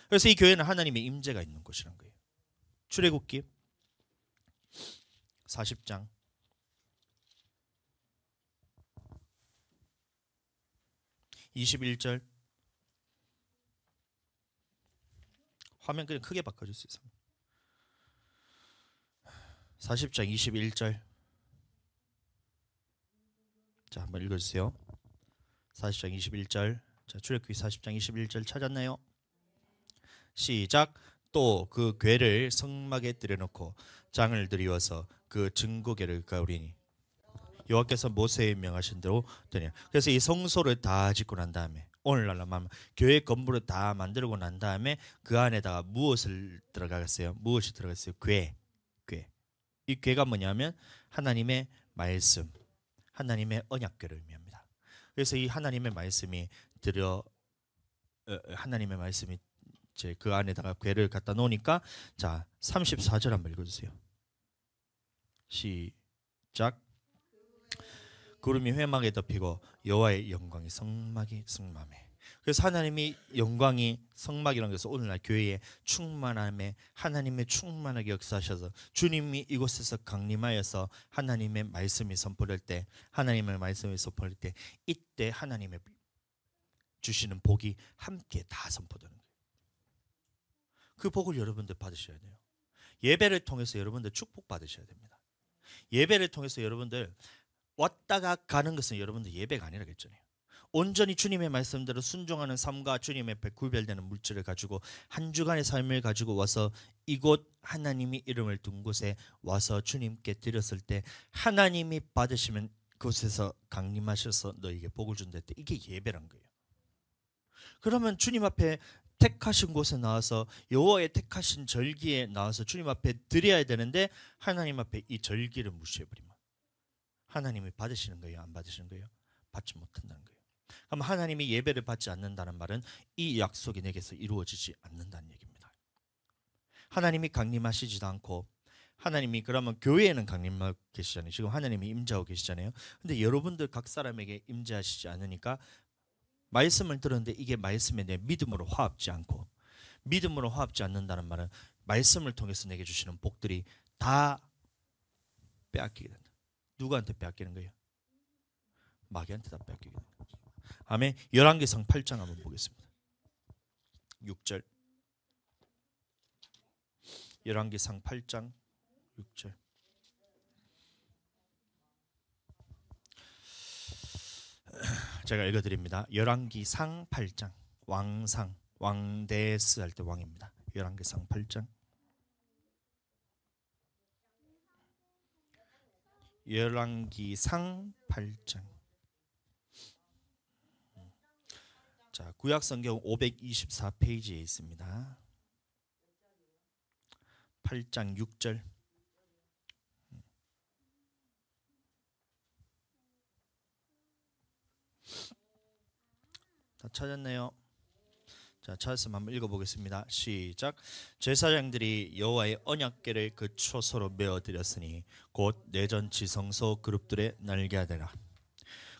Speaker 1: 그래서 이 교회는 하나님의 임재가 있는 곳이란 거예요. 출애굽기 40장 21절. 화면 그냥 크게 바꿔줄 수 있어요. 40장 21절. 자, 한번 읽어주세요. 40장 21절. 자, 출애굽기 40장 21절 찾았나요? 시작. 또 그 궤를 성막에 들여놓고 장을 들이워서 그 증거궤를 가우리니 여호와께서 모세에 명하신 대로 되냐. 그래서 이 성소를 다 짓고 난 다음에, 오늘날로 말하면 교회 건물을 다 만들고 난 다음에 그 안에다가 무엇을 들어가겠어요? 무엇이 들어갔어요? 궤. 이 궤가 뭐냐면 하나님의 말씀, 하나님의 언약궤를 의미합니다. 그래서 이 하나님의 말씀이 하나님의 말씀이 이제 그 안에다가 궤를 갖다 놓으니까, 자 34절 한번 읽어주세요. 시작. 구름이 회막에 덮이고 여호와의 영광이 성막이 충만해. 그래서 하나님이 영광이 성막이라는 것은 오늘날 교회에 충만함에 하나님의 충만하게 역사하셔서 주님이 이곳에서 강림하여서 하나님의 말씀이 선포될 때, 하나님의 말씀이 선포될 때, 이때 하나님의 주시는 복이 함께 다 선포되는 거예요. 그 복을 여러분들 받으셔야 돼요. 예배를 통해서 여러분들 축복 받으셔야 됩니다. 예배를 통해서 여러분들 왔다가 가는 것은 여러분들 예배가 아니라 그랬잖아요. 온전히 주님의 말씀대로 순종하는 삶과 주님 앞에 구별되는 물질을 가지고 한 주간의 삶을 가지고 와서 이곳 하나님이 이름을 둔 곳에 와서 주님께 드렸을 때 하나님이 받으시면 그곳에서 강림하셔서 너에게 복을 준다 때, 이게 예배란 거예요. 그러면 주님 앞에 택하신 곳에 나와서 여호와의 택하신 절기에 나와서 주님 앞에 드려야 되는데, 하나님 앞에 이 절기를 무시해버리면 하나님이 받으시는 거예요? 안 받으시는 거예요? 받지 못한다는 거예요. 그럼 하나님이 예배를 받지 않는다는 말은 이 약속이 내게서 이루어지지 않는다는 얘기입니다. 하나님이 강림하시지도 않고, 하나님이 그러면 교회에는 강림하고 계시잖아요. 지금 하나님이 임재하고 계시잖아요. 근데 여러분들 각 사람에게 임재하시지 않으니까 말씀을 들었는데 이게 말씀에 내 믿음으로 화합지 않고, 믿음으로 화합지 않는다는 말은 말씀을 통해서 내게 주시는 복들이 다 빼앗기게 된다. 누구한테 빼앗기는 거예요? 마귀한테 다 빼앗기게 된다. 아멘. 열왕기상 8장 한번 보겠습니다. 6절. 열왕기상 8장 6절. 제가 읽어드립니다. 열왕기상 8장. 왕상, 왕데스 할 때 왕입니다. 열왕기상 8장. 열왕기상 8장. 자, 구약 성경 524페이지에 있습니다. 8장 6절. 다 찾았네요. 자, 찾았으면 한번 읽어보겠습니다. 시작. 제사장들이 여호와의 언약궤를 그 초소로 메어드렸으니 곧 내전 지성소 그룹들의 날개하되라.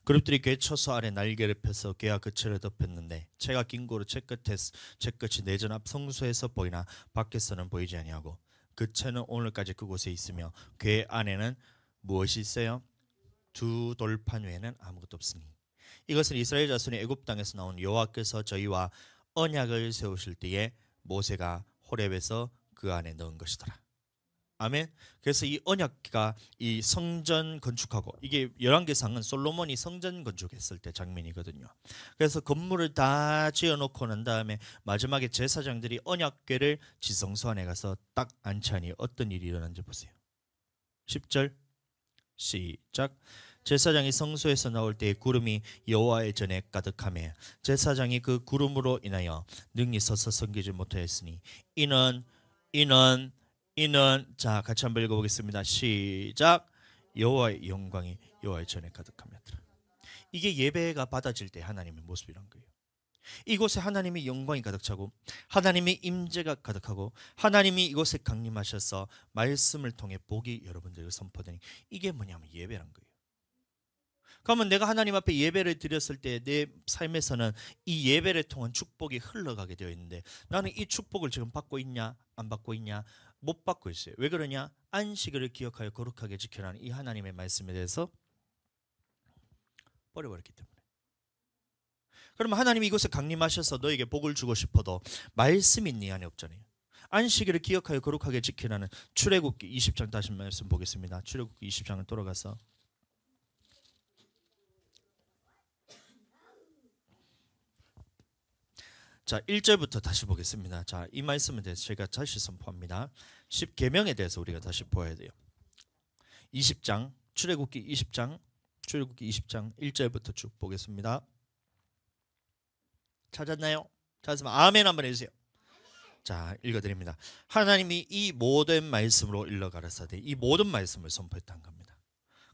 Speaker 1: 그룹들이 궤 초소 아래 날개를 펴서 궤와 그 채를 덮였는데 채가 긴 고로 채 끝이 내전 앞 성소에서 보이나 밖에서는 보이지 아니하고 그 채는 오늘까지 그곳에 있으며 궤 안에는 무엇이 있어요? 두 돌판 외에는 아무것도 없으니 이것은 이스라엘 자손이 애굽 땅에서 나온 여호와께서 저희와 언약을 세우실 때에 모세가 호렙에서 그 안에 넣은 것이더라. 아멘. 그래서 이 언약궤가 이 성전 건축하고, 이게 열왕기상은 솔로몬이 성전 건축했을 때 장면이거든요. 그래서 건물을 다 지어놓고 난 다음에 마지막에 제사장들이 언약궤를 지성소 안에 가서 딱 안치하니 어떤 일이 일어난지 보세요. 10절 시작. 제사장이 성소에서 나올 때에 구름이 여호와의 전에 가득하며 제사장이 그 구름으로 인하여 능히 서서 섬기지 못하였으니 이는 자, 같이 한번 읽어보겠습니다. 시작. 여호와의 영광이 여호와의 전에 가득하며. 이게 예배가 받아질 때 하나님의 모습이란 거예요. 이곳에 하나님의 영광이 가득 차고 하나님의 임재가 가득하고 하나님이 이곳에 강림하셔서 말씀을 통해 복이 여러분들에게 선포되니 이게 뭐냐면 예배란 거예요. 그러면 내가 하나님 앞에 예배를 드렸을 때 내 삶에서는 이 예배를 통한 축복이 흘러가게 되어 있는데 나는 이 축복을 지금 받고 있냐 안 받고 있냐? 못 받고 있어요. 왜 그러냐? 안식일을 기억하여 거룩하게 지켜라는 이 하나님의 말씀에 대해서 버려버렸기 때문에. 그러면 하나님이 이곳에 강림하셔서 너에게 복을 주고 싶어도 말씀이 네 안에 없잖아요. 안식일을 기억하여 거룩하게 지키라는 출애굽기 20장 다시 말씀 보겠습니다. 출애굽기 20장을 돌아가서 자, 1절부터 다시 보겠습니다. 자, 이 말씀에 대해서 제가 다시 선포합니다. 10계명에 대해서 우리가 다시 보아야 돼요. 20장, 출애굽기 20장 1절부터 쭉 보겠습니다. 찾았나요? 찾았으면 아멘 한번 해주세요. 자, 읽어드립니다. 하나님이 이 모든 말씀으로 일러 가라사대 이 모든 말씀을 선포했다는 겁니다.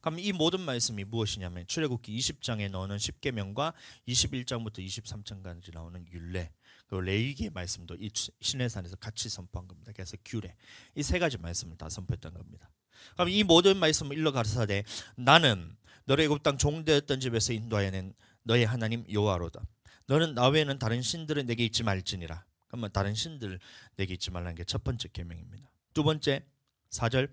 Speaker 1: 그럼 이 모든 말씀이 무엇이냐면 출애굽기 20장에 나오는 10계명과 21장부터 23장까지 나오는 율례, 그 레위기의 말씀도 이 시내산에서 같이 선포한 겁니다. 그래서 규례, 이 세 가지 말씀을 다 선포했던 겁니다. 그럼 이 모든 말씀을 일러 가라사대 나는 너를 애굽 땅 종되었던 집에서 인도하여 낸 너의 하나님 여호와로다. 너는 나 외에는 다른 신들을 내게 있지 말지니라. 그러면 다른 신들 내게 있지 말라는 게 첫 번째 계명입니다. 두 번째 4절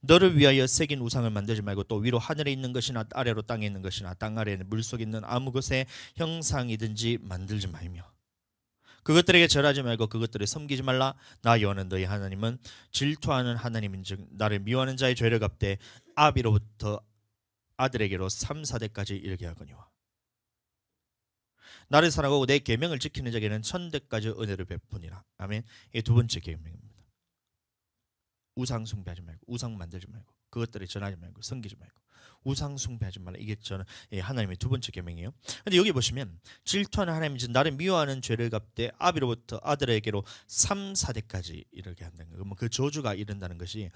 Speaker 1: 너를 위하여 새긴 우상을 만들지 말고 또 위로 하늘에 있는 것이나 아래로 땅에 있는 것이나 땅 아래에 물속에 있는 아무 것의 형상이든지 만들지 말며 그것들에게 절하지 말고 그것들을 섬기지 말라. 나 여호와는 너희 하나님은 질투하는 하나님인즉 나를 미워하는 자의 죄를 갚되 아비로부터 아들에게로 3, 4대까지 이르게 하거니와 나를 사랑하고 내 계명을 지키는 자에게는 1000대까지 은혜를 베푸니라. 아멘. 이게 두 번째 계명입니다. 우상 숭배하지 말고 우상 만들지 말고 그것들을 전하지 말고 섬기지 말고 우상 숭배하지 말라. 이게 저는 하나님의 두 번째 계명이에요. 근데 여기 보시면 질투하는 하나님이 나를 미워하는 죄를 갚되 아비로부터 아들에게로 3, 4대까지 이르게 한다는 거예요. 그 저주가 이른다는 것이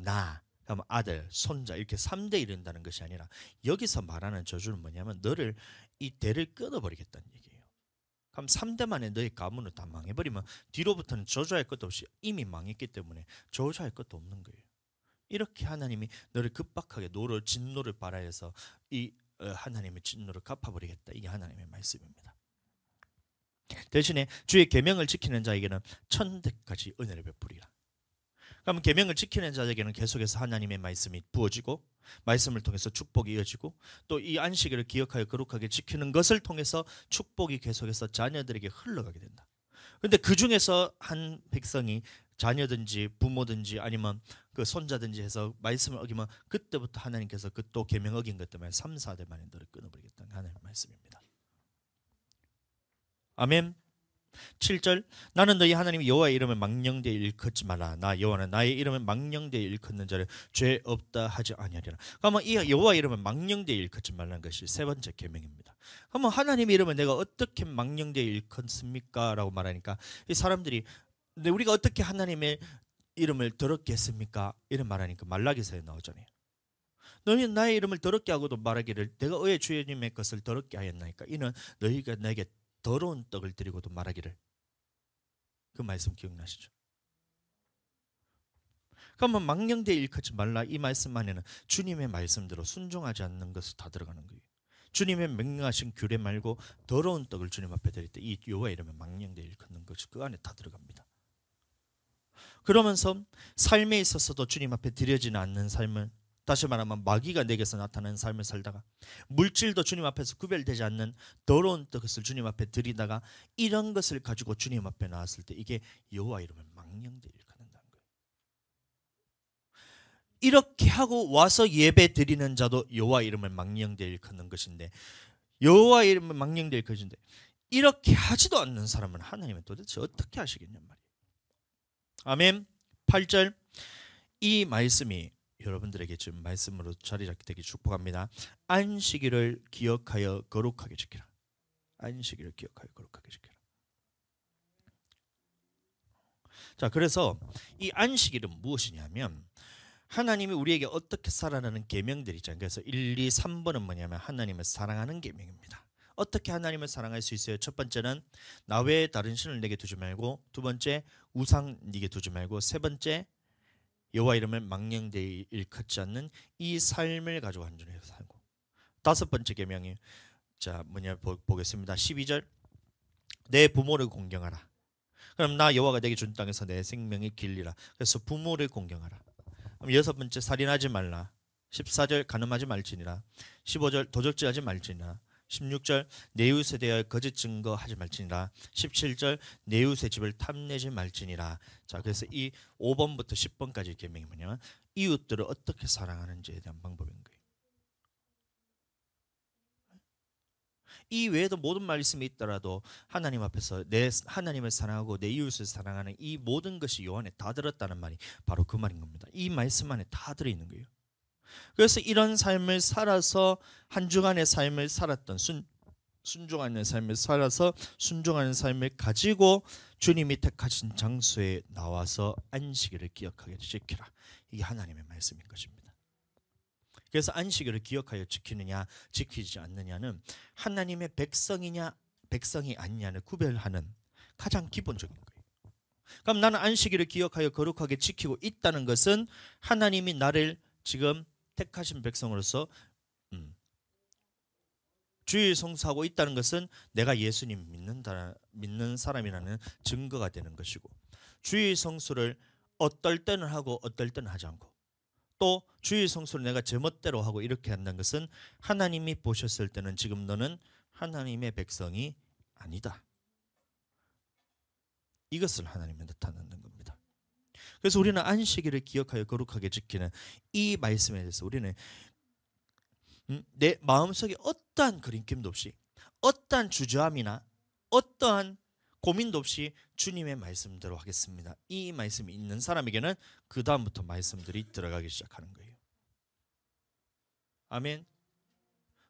Speaker 1: 나 그럼 아들, 손자 이렇게 3대 이른다는 것이 아니라 여기서 말하는 저주는 뭐냐면 너를 이 대를 끊어버리겠다는 얘기예요. 그럼 3대 만에 너의 가문을 다 망해버리면 뒤로부터는 저주할 것도 없이 이미 망했기 때문에 저주할 것도 없는 거예요. 이렇게 하나님이 너를 급박하게 진노를 발하여서 이 하나님의 진노를 갚아버리겠다. 이게 하나님의 말씀입니다. 대신에 주의 계명을 지키는 자에게는 1000대까지 은혜를 베푸리라. 그럼 계명을 지키는 자에게는 계속해서 하나님의 말씀이 부어지고 말씀을 통해서 축복이 이어지고 또 이 안식일을 기억하여 거룩하게 지키는 것을 통해서 축복이 계속해서 자녀들에게 흘러가게 된다. 근데 그 중에서 한 백성이 자녀든지 부모든지 아니면 그 손자든지 해서 말씀을 어기면 그때부터 하나님께서 그 또 계명 어긴 것 때문에 3, 4대 만에 너를 끊어버리겠다는 하나님의 말씀입니다. 아멘. 7절 나는 너희 하나님 여호와의 이름을 망령되이 일컫지 마라. 나 여호와는 나의 이름을 망령되이 일컫는 자를 죄 없다 하지 아니하리라. 그러면 이 여호와의 이름을 망령되이 일컫지 말라는 것이 세 번째 계명입니다. 그러면 하나님의 이름을 내가 어떻게 망령되이 일컫습니까? 라고 말하니까 이 사람들이 근데 우리가 어떻게 하나님의 이름을 더럽게 했습니까? 이런 말하니까 말라기서에 나오잖아요. 너희는 나의 이름을 더럽게 하고도 말하기를 내가 의의 주님의 것을 더럽게 하였나이까 이는 너희가 내게 더러운 떡을 드리고도 말하기를. 그 말씀 기억나시죠? 그러면 망령되이 일컫지 말라 이 말씀 안에는 주님의 말씀대로 순종하지 않는 것이 다 들어가는 거예요. 주님의 명령하신 규례 말고 더러운 떡을 주님 앞에 드릴 때 이 여호와 이름에 망령되이 일컫는 것이 그 안에 다 들어갑니다. 그러면서 삶에 있어서도 주님 앞에 드려지는 않는 삶을, 다시 말하면 마귀가 내게서 나타나는 삶을 살다가 물질도 주님 앞에서 구별되지 않는 더러운 것을 주님 앞에 드리다가 이런 것을 가지고 주님 앞에 나왔을 때 이게 여호와 이름을 망령되이 일컫는다는 거예요. 이렇게 하고 와서 예배 드리는 자도 여호와 이름을 망령되이 일컫는 것인데 여호와 이름을 망령되이 일컫는데 이렇게 하지도 않는 사람은 하나님은 도대체 어떻게 하시겠냔 말이에요. 아멘. 8절 이 말씀이 여러분들에게 지금 말씀으로 자리 잡게 되기 축복합니다. 안식일을 기억하여 거룩하게 지키라. 안식일을 기억하여 거룩하게 지키라. 자, 그래서 이 안식일은 무엇이냐면 하나님이 우리에게 어떻게 살아가는 계명들이 있잖아요. 그래서 1, 2, 3번은 뭐냐면 하나님을 사랑하는 계명입니다. 어떻게 하나님을 사랑할 수 있어요? 첫 번째는 나 외에 다른 신을 내게 두지 말고, 두 번째 우상 네게 두지 말고, 세 번째 여호와 이름을 망령되이 일컫지 않는 이 삶을 가지고 한준해서 살고, 다섯 번째 계명이 자 뭐냐 보겠습니다. 12절 내 부모를 공경하라. 그럼 나 여호와가 내게 준 땅에서 내 생명이 길리라. 그래서 부모를 공경하라. 그럼 여섯 번째 살인하지 말라. 14절 간음하지 말지니라. 15절 도적질하지 말지니라. 16절 내 이웃에 대하여 거짓 증거하지 말지니라. 17절 내 이웃의 집을 탐내지 말지니라. 자, 그래서 이 5번부터 10번까지 계명이 뭐냐면 이웃들을 어떻게 사랑하는지에 대한 방법인 거예요. 이 외에도 모든 말씀이 있더라도 하나님 앞에서 내 하나님을 사랑하고 내 이웃을 사랑하는 이 모든 것이 요 안에 다 들었다는 말이 바로 그 말인 겁니다. 이 말씀 안에 다 들어있는 거예요. 그래서 이런 삶을 살아서 한 주간의 삶을 살았던 순종하는 삶을 살아서 순종하는 삶을 가지고 주님이 택하신 장소에 나와서 안식일을 기억하게 지키라. 이게 하나님의 말씀인 것입니다. 그래서 안식일을 기억하여 지키느냐 지키지 않느냐는 하나님의 백성이냐 백성이 아니냐를 구별하는 가장 기본적인 거예요. 그럼 나는 안식일을 기억하여 거룩하게 지키고 있다는 것은 하나님이 나를 지금 택하신 백성으로서 주일 성수하고 있다는 것은 내가 예수님 믿는 사람이라는 증거가 되는 것이고, 주일 성수를 어떨 때는 하고 어떨 때는 하지 않고, 또 주일 성수를 내가 제멋대로 하고 이렇게 한다는 것은 하나님이 보셨을 때는 지금 너는 하나님의 백성이 아니다. 이것을 하나님이 나타내는 겁니다. 그래서 우리는 안식일을 기억하여 거룩하게 지키는 이 말씀에 대해서 우리는 내 마음속에 어떠한 그림낌도 없이, 어떠한 주저함이나 어떠한 고민도 없이 주님의 말씀대로 하겠습니다. 이 말씀이 있는 사람에게는 그 다음부터 말씀들이 들어가기 시작하는 거예요. 아멘.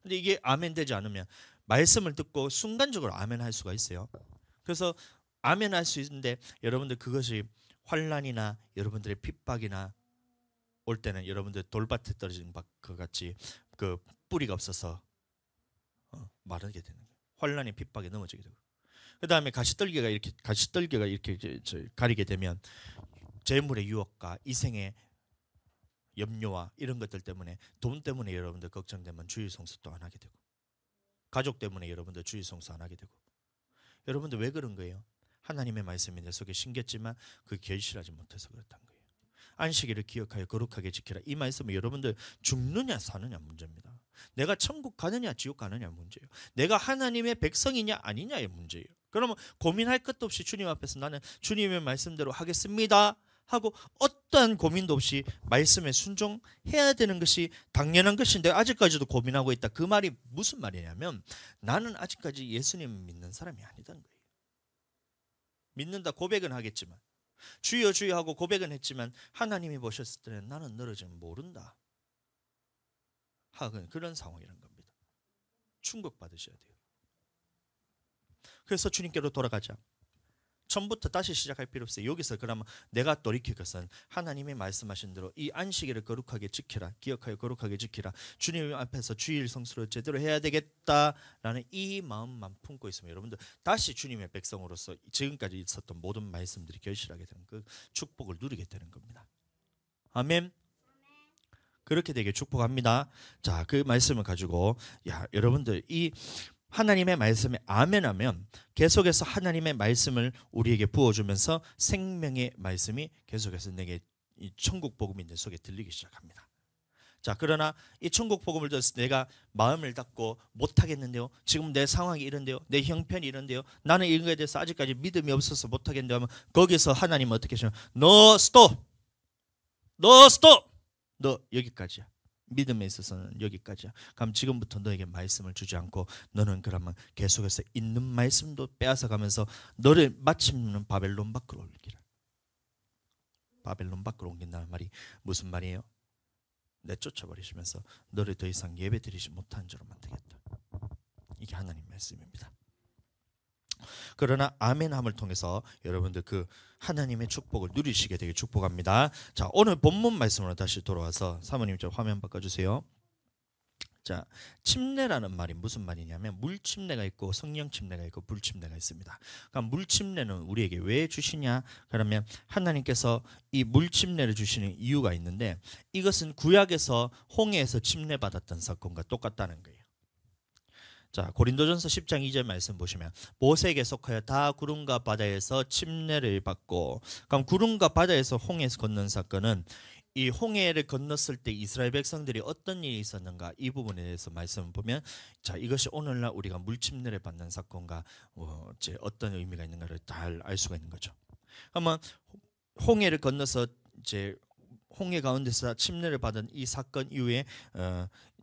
Speaker 1: 근데 이게 아멘 되지 않으면 말씀을 듣고 순간적으로 아멘 할 수가 있어요. 그래서 아멘 할 수 있는데 여러분들 그것이 환난이나 여러분들의 핍박이나 올 때는 여러분들 돌밭에 떨어진 것 같이 그 뿌리가 없어서 마르게 되는 거예요. 환난의 핍박에 넘어지게 되고, 그 다음에 가시떨기가 이렇게 가리게 되면 재물의 유혹과 이생의 염려와 이런 것들 때문에, 돈 때문에 여러분들 걱정되면 주일 성수 또 안 하게 되고, 가족 때문에 여러분들 주일 성수 안 하게 되고, 여러분들 왜 그런 거예요? 하나님의 말씀이 내 속에 심겼지만 그 결실하지 못해서 그렇다는 거예요. 안식일을 기억하여 거룩하게 지키라. 이 말씀은 여러분들 죽느냐 사느냐 문제입니다. 내가 천국 가느냐 지옥 가느냐 문제예요. 내가 하나님의 백성이냐 아니냐의 문제예요. 그러면 고민할 것도 없이 주님 앞에서 나는 주님의 말씀대로 하겠습니다 하고 어떠한 고민도 없이 말씀에 순종해야 되는 것이 당연한 것인데 아직까지도 고민하고 있다. 그 말이 무슨 말이냐면 나는 아직까지 예수님 믿는 사람이 아니다는 거예요. 믿는다 고백은 하겠지만 주여 주여 하고 고백은 했지만 하나님이 보셨을 때는 나는 너를 좀 모른다 하는 그런 상황이란 겁니다. 충격받으셔야 돼요. 그래서 주님께로 돌아가자. 처음부터 다시 시작할 필요 없어요. 여기서 그러면 내가 돌이킬 것은 하나님이 말씀하신 대로 이 안식일을 거룩하게 지키라, 기억하여 거룩하게 지키라, 주님 앞에서 주일 성수를 제대로 해야 되겠다라는 이 마음만 품고 있으면 여러분들 다시 주님의 백성으로서 지금까지 있었던 모든 말씀들이 결실하게 되는 그 축복을 누리게 되는 겁니다. 아멘. 그렇게 되게 축복합니다. 자, 그 말씀을 가지고 여러분들 이 하나님의 말씀에 아멘하면 계속해서 하나님의 말씀을 우리에게 부어주면서 생명의 말씀이 계속해서 내게 이 천국 복음이 내 속에 들리기 시작합니다. 자, 그러나 이 천국 복음을 들어서 내가 마음을 닫고 못하겠는데요, 지금 내 상황이 이런데요, 내 형편이 이런데요, 나는 이런 것에 대해서 아직까지 믿음이 없어서 못하겠는데 하면 거기서 하나님은 어떻게 하시냐면 너 스톱, 너 여기까지야. 믿음에 있어서는 여기까지야. 그럼 지금부터 너에게 말씀을 주지 않고 너는 그러면 계속해서 있는 말씀도 빼앗아 가면서 너를 마침은 바벨론 밖으로 옮기라. 바벨론 밖으로 옮긴다는 말이 무슨 말이에요? 내쫓아버리시면서 너를 더 이상 예배 드리지 못한 자로 만들겠다. 이게 하나님 말씀입니다. 그러나 아멘함을 통해서 여러분들 그 하나님의 축복을 누리시게 되길 축복합니다. 자, 오늘 본문 말씀으로 다시 돌아와서 사모님 저 화면 바꿔주세요. 자, 침례라는 말이 무슨 말이냐면 물침례가 있고 성령 침례가 있고 불침례가 있습니다. 그러니까 물침례는 우리에게 왜 주시냐? 그러면 하나님께서 이 물침례를 주시는 이유가 있는데 이것은 구약에서 홍해에서 침례받았던 사건과 똑같다는 거예요. 자, 고린도전서 10장 2절 말씀 보시면 모세에게 속하여 다 구름과 바다에서 침례를 받고, 그럼 구름과 바다에서 홍해에서 건넌 사건은 이 홍해를 건넜을 때 이스라엘 백성들이 어떤 일이 있었는가 이 부분에 대해서 말씀을 보면 자, 이것이 오늘날 우리가 물침례를 받는 사건과 어떤 의미가 있는가를 잘 알 수가 있는 거죠. 그러면 홍해를 건너서 이제 홍해 가운데서 침례를 받은 이 사건 이후에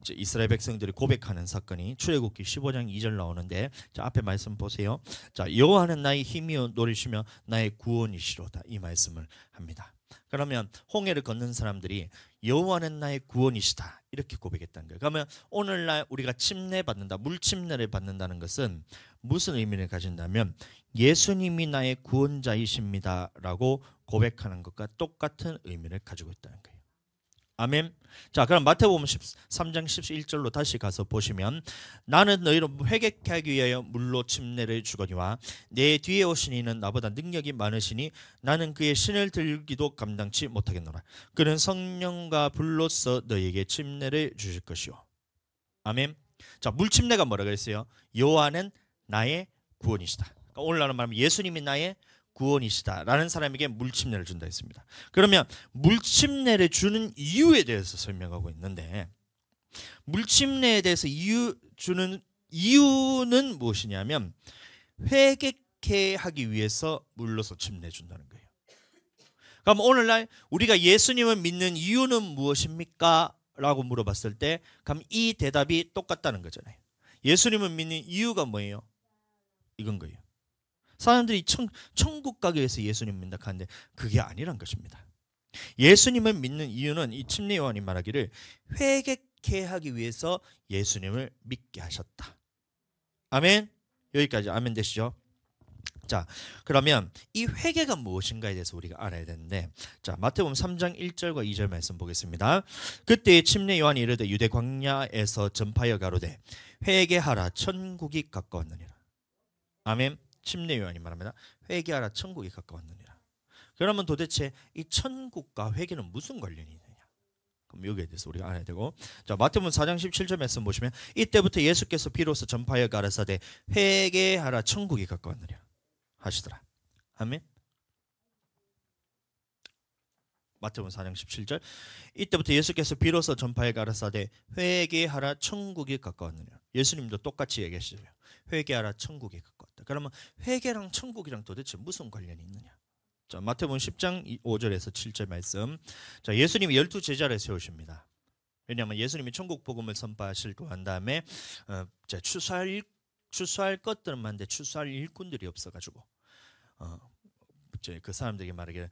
Speaker 1: 이제 이스라엘 백성들이 고백하는 사건이 출애굽기 15장 2절 나오는데 자, 앞에 말씀 보세요. 자, 여호와는 나의 힘이요 노리시며 나의 구원이시로다 이 말씀을 합니다. 그러면 홍해를 걷는 사람들이 여호와는 나의 구원이시다 이렇게 고백했다는 거예요. 그러면 오늘날 우리가 침례받는다, 물침례를 받는다는 것은 무슨 의미를 가진다면 예수님이 나의 구원자이십니다라고 고백하는 것과 똑같은 의미를 가지고 있다는 거예요. 아멘. 자, 그럼 마태복음 13장 11절로 다시 가서 보시면 나는 너희로 회개케 하기 위하여 물로 침례를 주거니와 내 뒤에 오신 이는 나보다 능력이 많으시니 나는 그의 신을 들기도 감당치 못하겠노라. 그는 성령과 불로써 너희에게 침례를 주실 것이요. 아멘. 자, 물침례가 뭐라 그랬어요? 여호와는 나의 구원이시다. 그러니까 오늘날은 말하면 예수님이 나의 구원이시다라는 사람에게 물침례를 준다 했습니다. 그러면 물침례를 주는 이유에 대해서 설명하고 있는데 물침례에 대해서 주는 이유는 무엇이냐면 회개케 하기 위해서 물로서 침례 준다는 거예요. 그럼 오늘날 우리가 예수님을 믿는 이유는 무엇입니까? 라고 물어봤을 때 그럼 이 대답이 똑같다는 거잖아요. 예수님을 믿는 이유가 뭐예요? 이건 거예요. 사람들이 천국 가기 위해서 예수님 믿는다 하는데 그게 아니란 것입니다. 예수님을 믿는 이유는 이 침례 요한이 말하기를 회개케 하기 위해서 예수님을 믿게 하셨다. 아멘. 여기까지 아멘 되시죠? 자, 그러면 이 회개가 무엇인가에 대해서 우리가 알아야 되는데 자, 마태복음 3장 1절과 2절 말씀 보겠습니다. 그때 침례 요한이 이르되 유대 광야에서 전파하여 가로되 회개하라 천국이 가까웠느니라. 아멘. 침례 요한이 말합니다. 회개하라 천국이 가까웠느니라. 그러면 도대체 이 천국과 회개는 무슨 관련이 있느냐? 그럼 여기에 대해서 우리가 알아야 되고 자, 마태복음 4장 17절 말씀 보시면 이때부터 예수께서 비로소 전파하여 가라사대 회개하라 천국이 가까웠느니라 하시더라. 아멘. 마태복음 4장 17절. 이때부터 예수께서 비로소 전파에 가라사대 회개하라 천국이 가까웠느냐. 예수님도 똑같이 얘기하시죠. 회개하라 천국이 가까웠다. 그러면 회개랑 천국이랑 도대체 무슨 관련이 있느냐. 자, 마태복음 10장 5절에서 7절 말씀. 자, 예수님이 12 제자를 세우십니다. 왜냐하면 예수님이 천국 복음을 선포하시고 한 다음에 추수할 것들은 많은데 추수할 일꾼들이 없어가지고 그 사람들에게 말하기를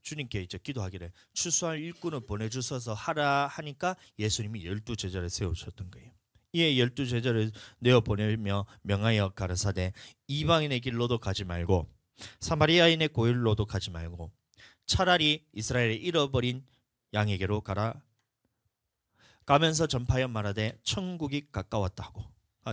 Speaker 1: 주님께 기도하기를 추수할 일꾼을 보내주셔서 하라 하니까 예수님이 12 제자를 세우셨던 거예요. 이에 12 제자를 내어 보내며 명하여 가라사대 이방인의 길로도 가지 말고 사마리아인의 고일로도 가지 말고 차라리 이스라엘의 잃어버린 양에게로 가라. 가면서 전파하여 말하되 천국이 가까웠다 하고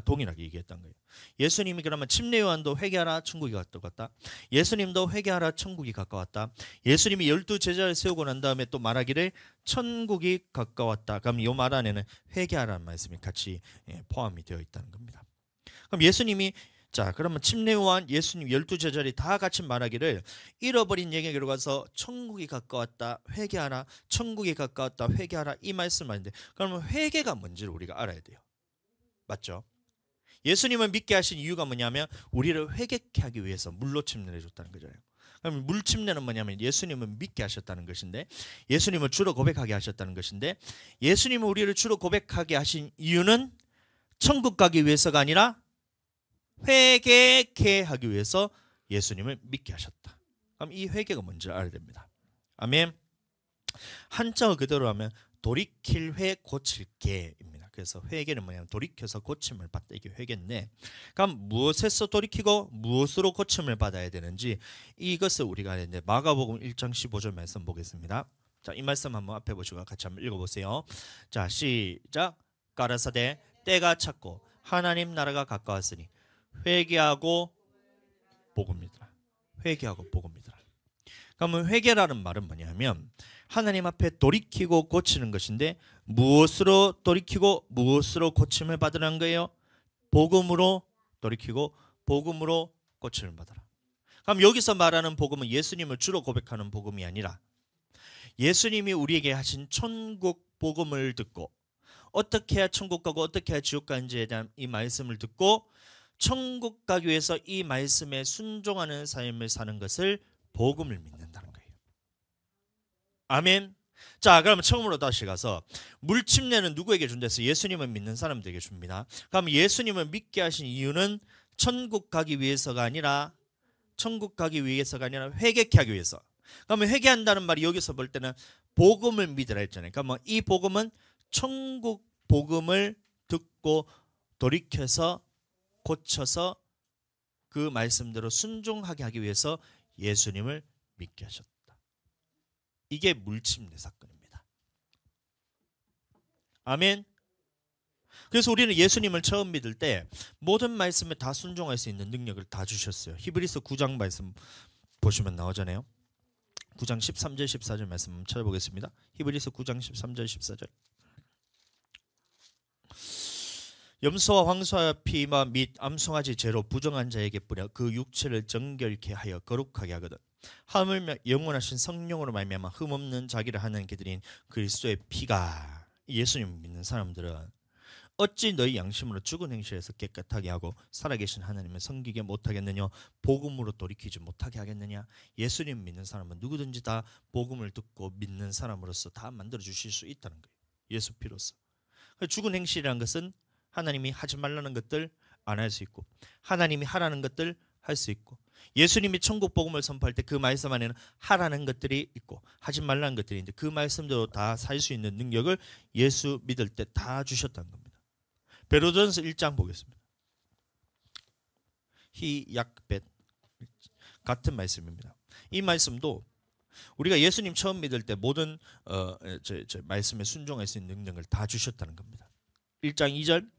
Speaker 1: 동일하게 얘기했던 거예요. 예수님이 그러면 침례 요한도 회개하라 천국이 가까웠다. 예수님도 회개하라 천국이 가까웠다. 예수님이 12 제자를 세우고 난 다음에 또 말하기를 천국이 가까웠다. 그럼 이 말 안에는 회개하라는 말씀이 같이 포함이 되어 있다는 겁니다. 그럼 예수님이 그러면 침례 요한 예수님 12 제자들이 다 같이 말하기를 잃어버린 영에게로 가서 천국이 가까웠다 회개하라 천국이 가까웠다 회개하라 이 말씀하는데 그러면 회개가 뭔지를 우리가 알아야 돼요. 맞죠? 예수님을 믿게 하신 이유가 뭐냐면 우리를 회개케 하기 위해서 물로 침례를 줬다는 거잖아요. 그럼 물 침례는 뭐냐면 예수님을 믿게 하셨다는 것인데 예수님을 주로 고백하게 하셨다는 것인데 예수님은 우리를 주로 고백하게 하신 이유는 천국 가기 위해서가 아니라 회개케 하기 위해서 예수님을 믿게 하셨다. 그럼 이 회개가 뭔지 알아야 됩니다. 아멘. 한자어 그대로 하면 돌이킬 회 고칠 개입니다. 그래서 회개는 뭐냐면 돌이켜서 고침을 받다 이게 회개인데 그럼 무엇에서 돌이키고 무엇으로 고침을 받아야 되는지 이것을 우리가 알아야 되는데 마가복음 1장 15절 말씀 보겠습니다. 자, 이 말씀 한번 앞에 보시고 같이 한번 읽어보세요. 자, 시작. 가라사대 때가 찼고 하나님 나라가 가까웠으니 회개하고 복음 믿으라. 회개하고 복음 믿으라. 그러면 회개라는 말은 뭐냐면 하나님 앞에 돌이키고 고치는 것인데 무엇으로 돌이키고 무엇으로 고침을 받으라는 거예요? 복음으로 돌이키고 복음으로 고침을 받으라. 그럼 여기서 말하는 복음은 예수님을 주로 고백하는 복음이 아니라 예수님이 우리에게 하신 천국 복음을 듣고 어떻게 해야 천국 가고 어떻게 해야 지옥 가는지에 대한 이 말씀을 듣고 천국 가기 위해서 이 말씀에 순종하는 삶을 사는 것을 복음을 믿는다는 거예요. 아멘. 자, 그러면 처음으로 다시 가서 물침례는 누구에게 준댔어? 예수님을 믿는 사람들에게 줍니다. 그럼 예수님을 믿게 하신 이유는 천국 가기 위해서가 아니라 회개케 하기 위해서. 그러면 회개한다는 말이 여기서 볼 때는 복음을 믿으라 했잖아요. 그러면 이 복음은 천국 복음을 듣고 돌이켜서 고쳐서 그 말씀대로 순종하게 하기 위해서 예수님을 믿게 하셨다. 이게 물침례 사건입니다. 아멘. 그래서 우리는 예수님을 처음 믿을 때 모든 말씀에 다 순종할 수 있는 능력을 다 주셨어요. 히브리서 9장 말씀 보시면 나오잖아요. 9장 13절 14절 말씀 한번 찾아보겠습니다. 히브리서 9장 13절 14절. 염소와 황소와 피와 및 암송아지 죄로 부정한 자에게 뿌려 그 육체를 정결케 하여 거룩하게 하거든. 하물며 영원하신 성령으로 말미암아 흠없는 자기를 하는 그들인 그리스도의 피가 예수님 믿는 사람들은 어찌 너희 양심으로 죽은 행실에서 깨끗하게 하고 살아계신 하나님을 섬기게 못하겠느냐? 복음으로 돌이키지 못하게 하겠느냐? 예수님 믿는 사람은 누구든지 다 복음을 듣고 믿는 사람으로서 다 만들어 주실 수 있다는 거예요. 예수 피로서. 죽은 행실이라는 것은 하나님이 하지 말라는 것들 안 할 수 있고 하나님이 하라는 것들 할 수 있고 예수님이 천국 복음을 선포할 때 그 말씀 안에는 하라는 것들이 있고 하지 말라는 것들이 있는데 그 말씀대로 다 살 수 있는 능력을 예수 믿을 때 다 주셨다는 겁니다. 베드로전서 1장 보겠습니다. 히약벳 같은 말씀입니다. 이 말씀도 우리가 예수님 처음 믿을 때 모든 말씀에 순종할 수 있는 능력을 다 주셨다는 겁니다. 1장 2절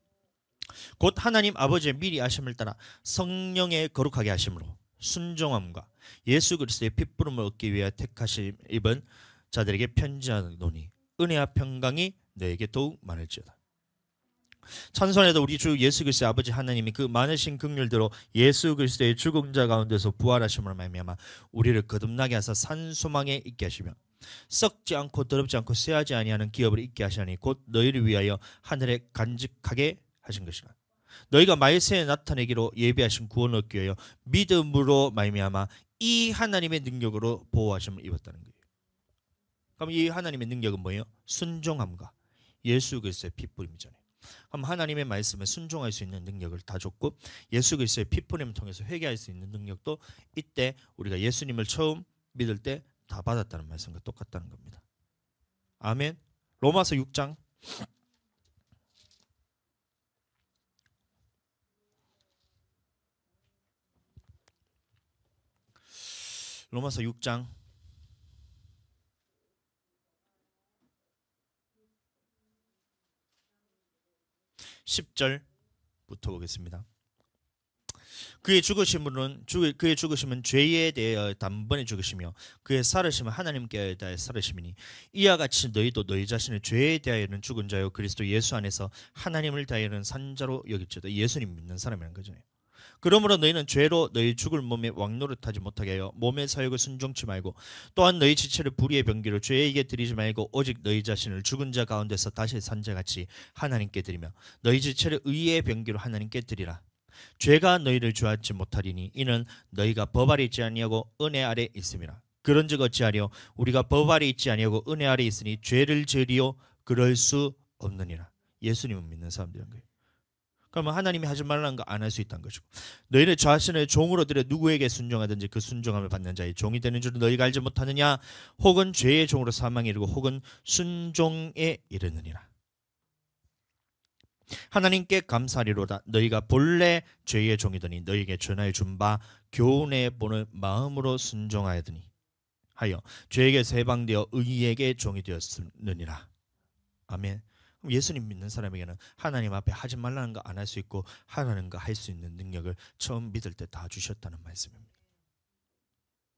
Speaker 1: 곧 하나님 아버지의 미리 아심을 따라 성령의 거룩하게 하심으로 순종함과 예수 그리스도의 핏부름을 얻기 위해 택하심 입은 자들에게 편지하노니 은혜와 평강이 너에게 더욱 많을지어다. 찬송에도 우리 주 예수 그리스도의 아버지 하나님이 그 많으신 긍휼대로 예수 그리스도의 죽은 자 가운데서 부활하심으로 말미암아 우리를 거듭나게 하사 산 소망에 있게 하시며 썩지 않고 더럽지 않고 쇠하지 아니하는 기업을 있게 하시나니 곧 너희를 위하여 하늘에 간직하게 하신 것이라. 너희가 말세에 나타내기로 예비하신 구원을 얻기 위하여 믿음으로 말미암아 이 하나님의 능력으로 보호하심을 입었다는 거예요. 그럼 이 하나님의 능력은 뭐예요? 순종함과 예수 그리스도의 피뿌림이잖아요. 그럼 하나님의 말씀에 순종할 수 있는 능력을 다 줬고 예수 그리스도의 피뿌림을 통해서 회개할 수 있는 능력도 이때 우리가 예수님을 처음 믿을 때 다 받았다는 말씀과 똑같다는 겁니다. 아멘. 로마서 6장 로마서 6장 10절부터 보겠습니다. 그의 죽으심은 죄에 대하여 단번에 죽으시며 그의 살으심은 하나님께 대하여 살으심이니 이와 같이 너희도 너희 자신의 죄에 대하여는 죽은 자요 그리스도 예수 안에서 하나님을 대하여는 산 자로 여길지어다. 예수님 믿는 사람이라는 거잖아요. 그러므로 너희는 죄로 너희 죽을 몸에 왕노릇하지 못하게 하여 몸의 사욕을 순종치 말고 또한 너희 지체를 불의의 병기로 죄에게 드리지 말고 오직 너희 자신을 죽은 자 가운데서 다시 산 자같이 하나님께 드리며 너희 지체를 의의 병기로 하나님께 드리라. 죄가 너희를 죄하지 못하리니 이는 너희가 법 아래 있지 아니하고 은혜 아래 있음이라. 그런즉 어찌하리요 우리가 법 아래 있지 아니하고 은혜 아래 있으니 죄를 지으리요 그럴 수 없느니라. 예수님을 믿는 사람들인 거예요. 그러면 하나님이 하지 말라는 거 안 할 수 있다는 것이고 너희는 자신을 종으로 들여 누구에게 순종하든지 그 순종함을 받는 자의 종이 되는 줄은 너희가 알지 못하느냐. 혹은 죄의 종으로 사망에 이르고 혹은 순종에 이르느니라. 하나님께 감사하리로다. 너희가 본래 죄의 종이더니 너희에게 전하여 준 바 교훈의 본을 마음으로 순종하였더니 하여 죄에게서 해방되어 의에게 종이 되었느니라. 아멘. 예수님 믿는 사람에게는 하나님 앞에 하지 말라는 거 안 할 수 있고 하라는 거 할 수 있는 능력을 처음 믿을 때 다 주셨다는 말씀입니다.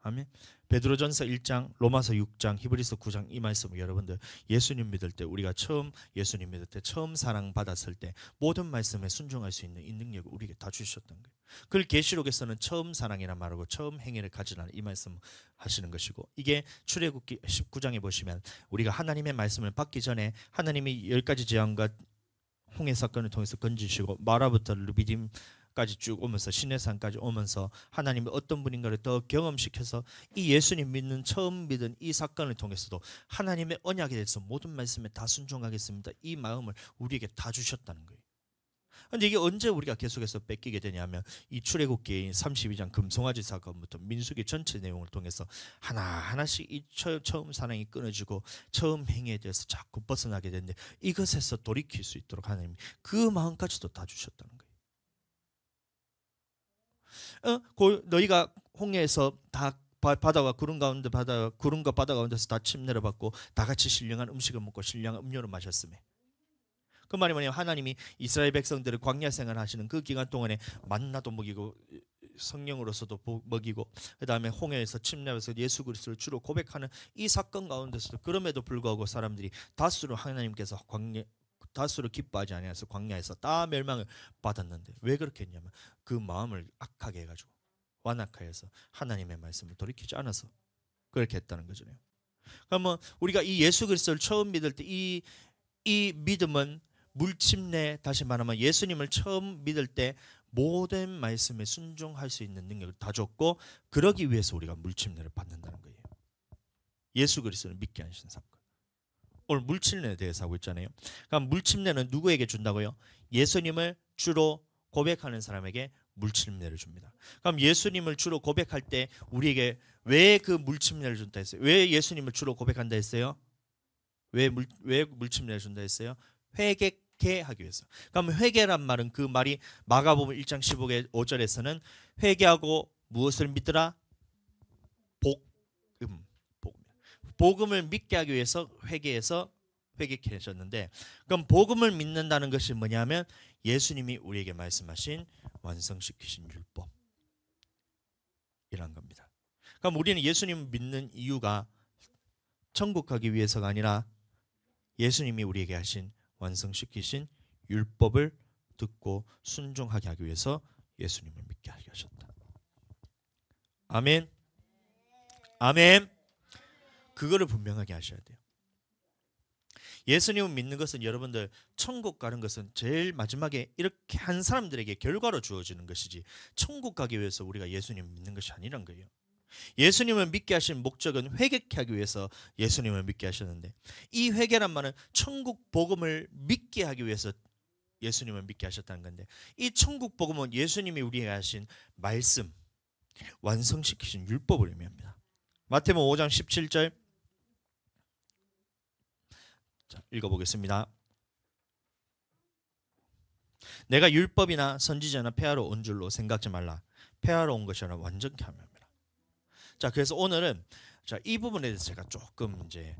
Speaker 1: 아멘. 베드로전서 1장, 로마서 6장, 히브리서 9장 이 말씀을 여러분들 예수님 믿을 때 우리가 처음 예수님 믿을 때 처음 사랑받았을 때 모든 말씀에 순종할 수 있는 이 능력을 우리에게 다 주셨던 거예요. 그걸 계시록에서는 처음 사랑이란 말하고 처음 행위를 가지라는 이 말씀 하시는 것이고 이게 출애굽기 19장에 보시면 우리가 하나님의 말씀을 받기 전에 하나님이 10가지 재앙과 홍해 사건을 통해서 건지시고 마라부터 르비딤 까지 쭉 오면서 시내산까지 오면서 하나님이 어떤 분인가를 더 경험시켜서 이 예수님 믿는 처음 믿은 이 사건을 통해서도 하나님의 언약에 대해서 모든 말씀에 다 순종하겠습니다. 이 마음을 우리에게 다 주셨다는 거예요. 그런데 이게 언제 우리가 계속해서 뺏기게 되냐면 이 출애굽기 32장 금송아지 사건부터 민수기 전체 내용을 통해서 하나하나씩 이 처음 사랑이 끊어지고 처음 행위에 대해서 자꾸 벗어나게 되는데 이것에서 돌이킬 수 있도록 하나님이 그 마음까지도 다 주셨다는 거예요. 너희가 홍해에서 다 바다와 구름과 바다 가운데서 다 침 내려받고 다 같이 신령한 음식을 먹고 신령한 음료를 마셨으며 그 말이 뭐냐면 하나님이 이스라엘 백성들을 광야 생활 하시는 그 기간 동안에 만나도 먹이고 성령으로서도 먹이고 그 다음에 홍해에서 침 내려서 예수 그리스도를 주로 고백하는 이 사건 가운데서도 그럼에도 불구하고 사람들이 다수로 하나님께서 다수로 기뻐하지 아니하여서 광야에서 다 멸망을 받았는데 왜 그렇게 했냐면 그 마음을 악하게 해가지고 완악하여서 하나님의 말씀을 돌이키지 않아서 그렇게 했다는 거잖아요. 그러면 우리가 이 예수 그리스도를 처음 믿을 때 이 믿음은 물침내 다시 말하면 예수님을 처음 믿을 때 모든 말씀에 순종할 수 있는 능력을 다 줬고 그러기 위해서 우리가 물침내를 받는다는 거예요. 예수 그리스도를 믿게 하시는 사건. 오늘 물침내에 대해서 하고 있잖아요. 그럼 물침내는 누구에게 준다고요? 예수님을 주로 고백하는 사람에게 물침내를 줍니다. 그럼 예수님을 주로 고백할 때 우리에게 왜 그 물침내를 준다 했어요? 왜 예수님을 주로 고백한다 했어요? 왜 물침내를 준다 했어요? 회개케 하기 위해서. 그럼 회개란 말은 그 말이 마가복음 1장 15절에서는 회개하고 무엇을 믿더라? 복음을 믿게 하기 위해서 회개케 하셨는데 그럼 복음을 믿는다는 것이 뭐냐면 예수님이 우리에게 말씀하신 완성시키신 율법이란 겁니다. 그럼 우리는 예수님을 믿는 이유가 천국 가기 위해서가 아니라 예수님이 우리에게 하신 완성시키신 율법을 듣고 순종하게 하기 위해서 예수님을 믿게 하게 하셨다. 아멘. 아멘. 그거를 분명하게 하셔야 돼요. 예수님을 믿는 것은 여러분들 천국 가는 것은 제일 마지막에 이렇게 한 사람들에게 결과로 주어지는 것이지 천국 가기 위해서 우리가 예수님을 믿는 것이 아니란 거예요. 예수님을 믿게 하신 목적은 회개케 하기 위해서 예수님을 믿게 하셨는데 이 회개란 말은 천국 복음을 믿게 하기 위해서 예수님을 믿게 하셨다는 건데 이 천국 복음은 예수님이 우리에게 하신 말씀, 완성시키신 율법을 의미합니다. 마태복음 5장 17절 자, 읽어보겠습니다. 내가 율법이나 선지자나 폐하러 온 줄로 생각지 말라. 폐하러 온 것이 아니라 완전케 함이라. 자, 그래서 오늘은 자, 이 부분에 대해서 제가 조금 이제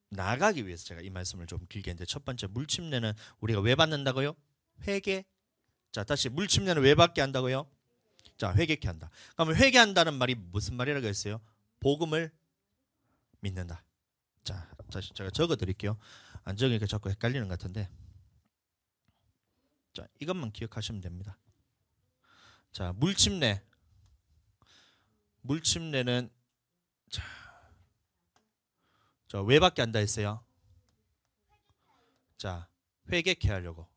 Speaker 1: 나아가기 위해서 제가 이 말씀을 좀 길게 했는데 첫 번째 물침례는 우리가 왜 받는다고요? 회개. 자, 다시 물침례는 왜 받게 한다고요? 자, 회개케 한다. 그러면 회개한다는 말이 무슨 말이라고 했어요? 복음을 믿는다. 자, 다시 제가 적어 드릴게요. 안 적으니까 자꾸 헷갈리는 것 같은데. 자, 이것만 기억하시면 됩니다. 자, 물침례는 자, 왜 받게 한다 했어요? 자, 회개케 하려고.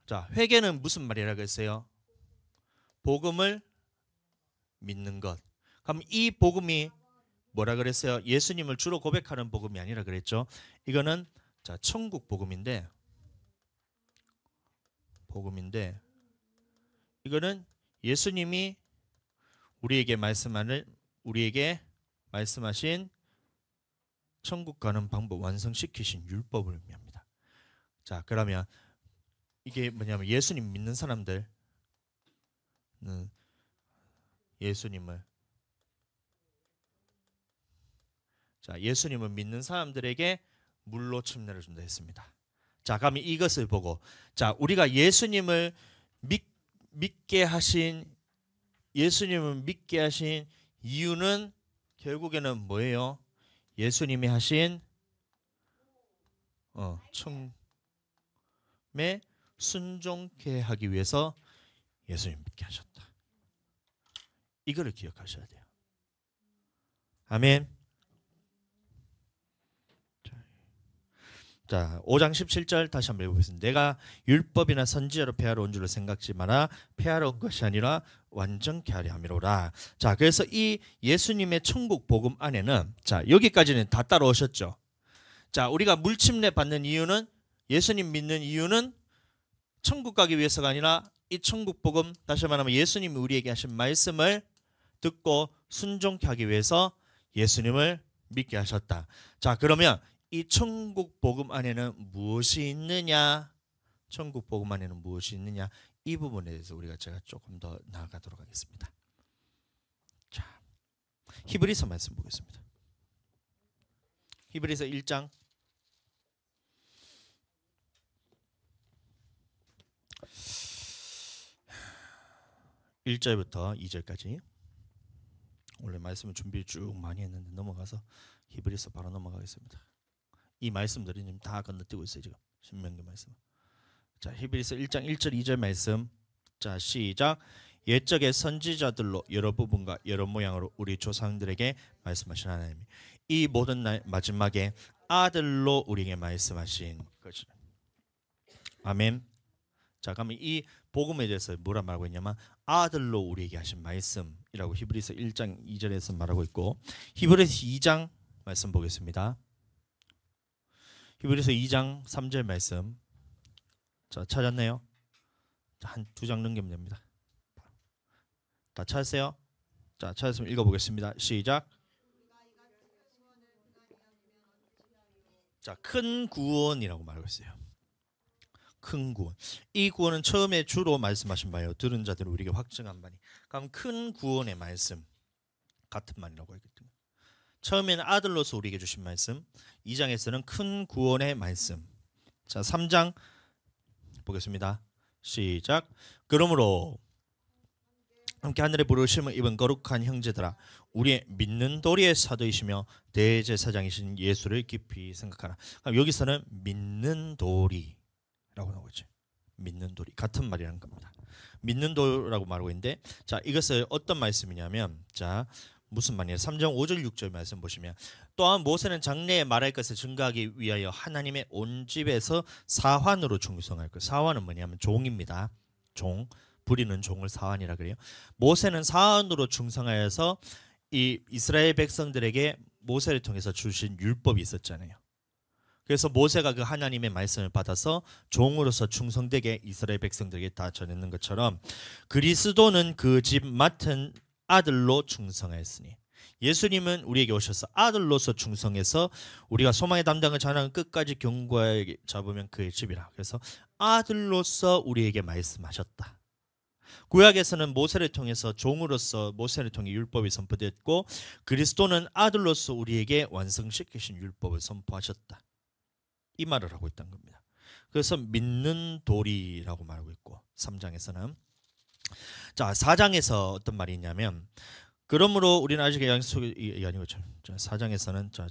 Speaker 1: 자, 회개는 무슨 말이라고 했어요? 복음을 믿는 것. 그럼 이 복음이 뭐라 그랬어요? 예수님을 주로 고백하는 복음이 아니라 그랬죠. 이거는 자, 천국 복음인데 이거는 예수님이 우리에게 말씀하신 천국 가는 방법 완성시키신 율법을 의미합니다. 자, 그러면 이게 뭐냐면 예수님 믿는 사람들은 예수님을 믿는 사람들에게 물로 침례를 준다 했습니다. 자, 그러면 이것을 보고 자, 우리가 예수님을 믿게 하신 이유는 결국에는 뭐예요? 예수님이 하신 청에 순종케 하기 위해서 예수님 믿게 하셨다. 이거를 기억하셔야 돼요. 아멘. 자, 5장 17절 다시 한번 읽어보겠습니다. 내가 율법이나 선지자로 폐하러 온 줄로 생각지 마라. 폐하러 온 것이 아니라 완전케 하려 함이로라. 자, 그래서 이 예수님의 천국 복음 안에는 자, 여기까지는 다 따라오셨죠. 자, 우리가 물침례 받는 이유는 예수님 믿는 이유는 천국 가기 위해서가 아니라 이 천국 복음, 다시 말하면 예수님이 우리에게 하신 말씀을 듣고 순종케 하기 위해서 예수님을 믿게 하셨다. 자, 그러면 이 천국 복음 안에는 무엇이 있느냐? 천국 복음 안에는 무엇이 있느냐? 이 부분에 대해서 제가 조금 더 나아가도록 하겠습니다. 자, 히브리서 말씀 보겠습니다. 히브리서 1장 1절부터 2절까지 원래 말씀을 준비 쭉 많이 했는데 넘어가서 히브리서 바로 넘어가겠습니다. 이 말씀들이 지금 다 건너뛰고 있어요. 지금 신명기 말씀. 자, 히브리서 1장 1절 2절 말씀. 자, 시작. 옛적의 선지자들로 여러 부분과 여러 모양으로 우리 조상들에게 말씀하신 하나님이 이 모든 날 마지막에 아들로 우리에게 말씀하신 것이다. 아멘. 자, 그러면 이 복음에 대해서 뭐라 말하고 있냐면 아들로 우리에게 하신 말씀이라고 히브리서 1장 2절에서 말하고 있고, 히브리서 2장 말씀 보겠습니다. 히브리서 2장 3절 말씀. 자, 찾았네요. 한 두 장 넘기면 됩니다. 다 찾았어요? 자, 찾았으면 읽어보겠습니다. 시작. 자, 큰 구원이라고 말하고 있어요. 큰 구원. 이 구원은 처음에 주로 말씀하신 바예요. 들은 자들은 우리에게 확증한 바니. 그럼 큰 구원의 말씀 같은 말이라고 하겠죠. 처음에는 아들로서 우리에게 주신 말씀, 2장에서는 큰 구원의 말씀. 자, 3장 보겠습니다. 시작. 그러므로 함께 하늘의 부르심을 입은 거룩한 형제들아, 우리의 믿는 도리의 사도이시며 대제사장이신 예수를 깊이 생각하라. 그럼 여기서는 믿는 도리라고 나오고 있죠. 믿는 도리 같은 말이라는 겁니다. 믿는 도라고 말하고 있는데, 자, 이것을 어떤 말씀이냐면, 자, 무슨 말이냐? 3장 5절 6절 말씀 보시면 또한 모세는 장래에 말할 것을 증거하기 위하여 하나님의 온 집에서 사환으로 충성할 것. 사환은 뭐냐면 종입니다. 종. 부리는 종을 사환이라 그래요. 모세는 사환으로 충성하여서 이 이스라엘 백성들에게 모세를 통해서 주신 율법이 있었잖아요. 그래서 모세가 그 하나님의 말씀을 받아서 종으로서 충성되게 이스라엘 백성들에게 다 전했는 것처럼 그리스도는 그 집 맡은 아들로 충성하였으니 예수님은 우리에게 오셔서 아들로서 충성해서 우리가 소망의 담당을 전하는 끝까지 견고하게 잡으면 그의 집이라. 그래서 아들로서 우리에게 말씀하셨다. 구약에서는 모세를 통해서 종으로서 모세를 통해 율법이 선포됐고 그리스도는 아들로서 우리에게 완성시키신 율법을 선포하셨다. 이 말을 하고 있다는 겁니다. 그래서 믿는 도리라고 말하고 있고 3장에서는 자 4장에서 어떤 말이 있냐면 그러므로 우리는 아직 약속이 아니고 4장에서는 자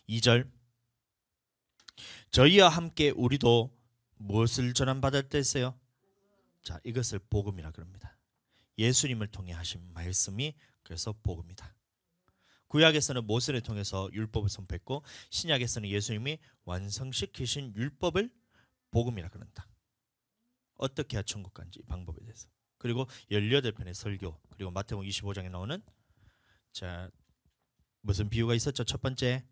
Speaker 1: 2절 저희와 함께 우리도 무엇을 전함받을 때였어요? 자 이것을 복음이라 그럽니다. 예수님을 통해 하신 말씀이 그래서 복음이다. 구약에서는 모세를 통해서 율법을 선포했고 신약에서는 예수님이 완성시키신 율법을 복음이라 그런다. 어떻게 해야 천국 간지 방법에 대해서. 그리고 18편의 설교 그리고 마태복음 25장에 나오는 자 무슨 비유가 있었죠? 첫 번째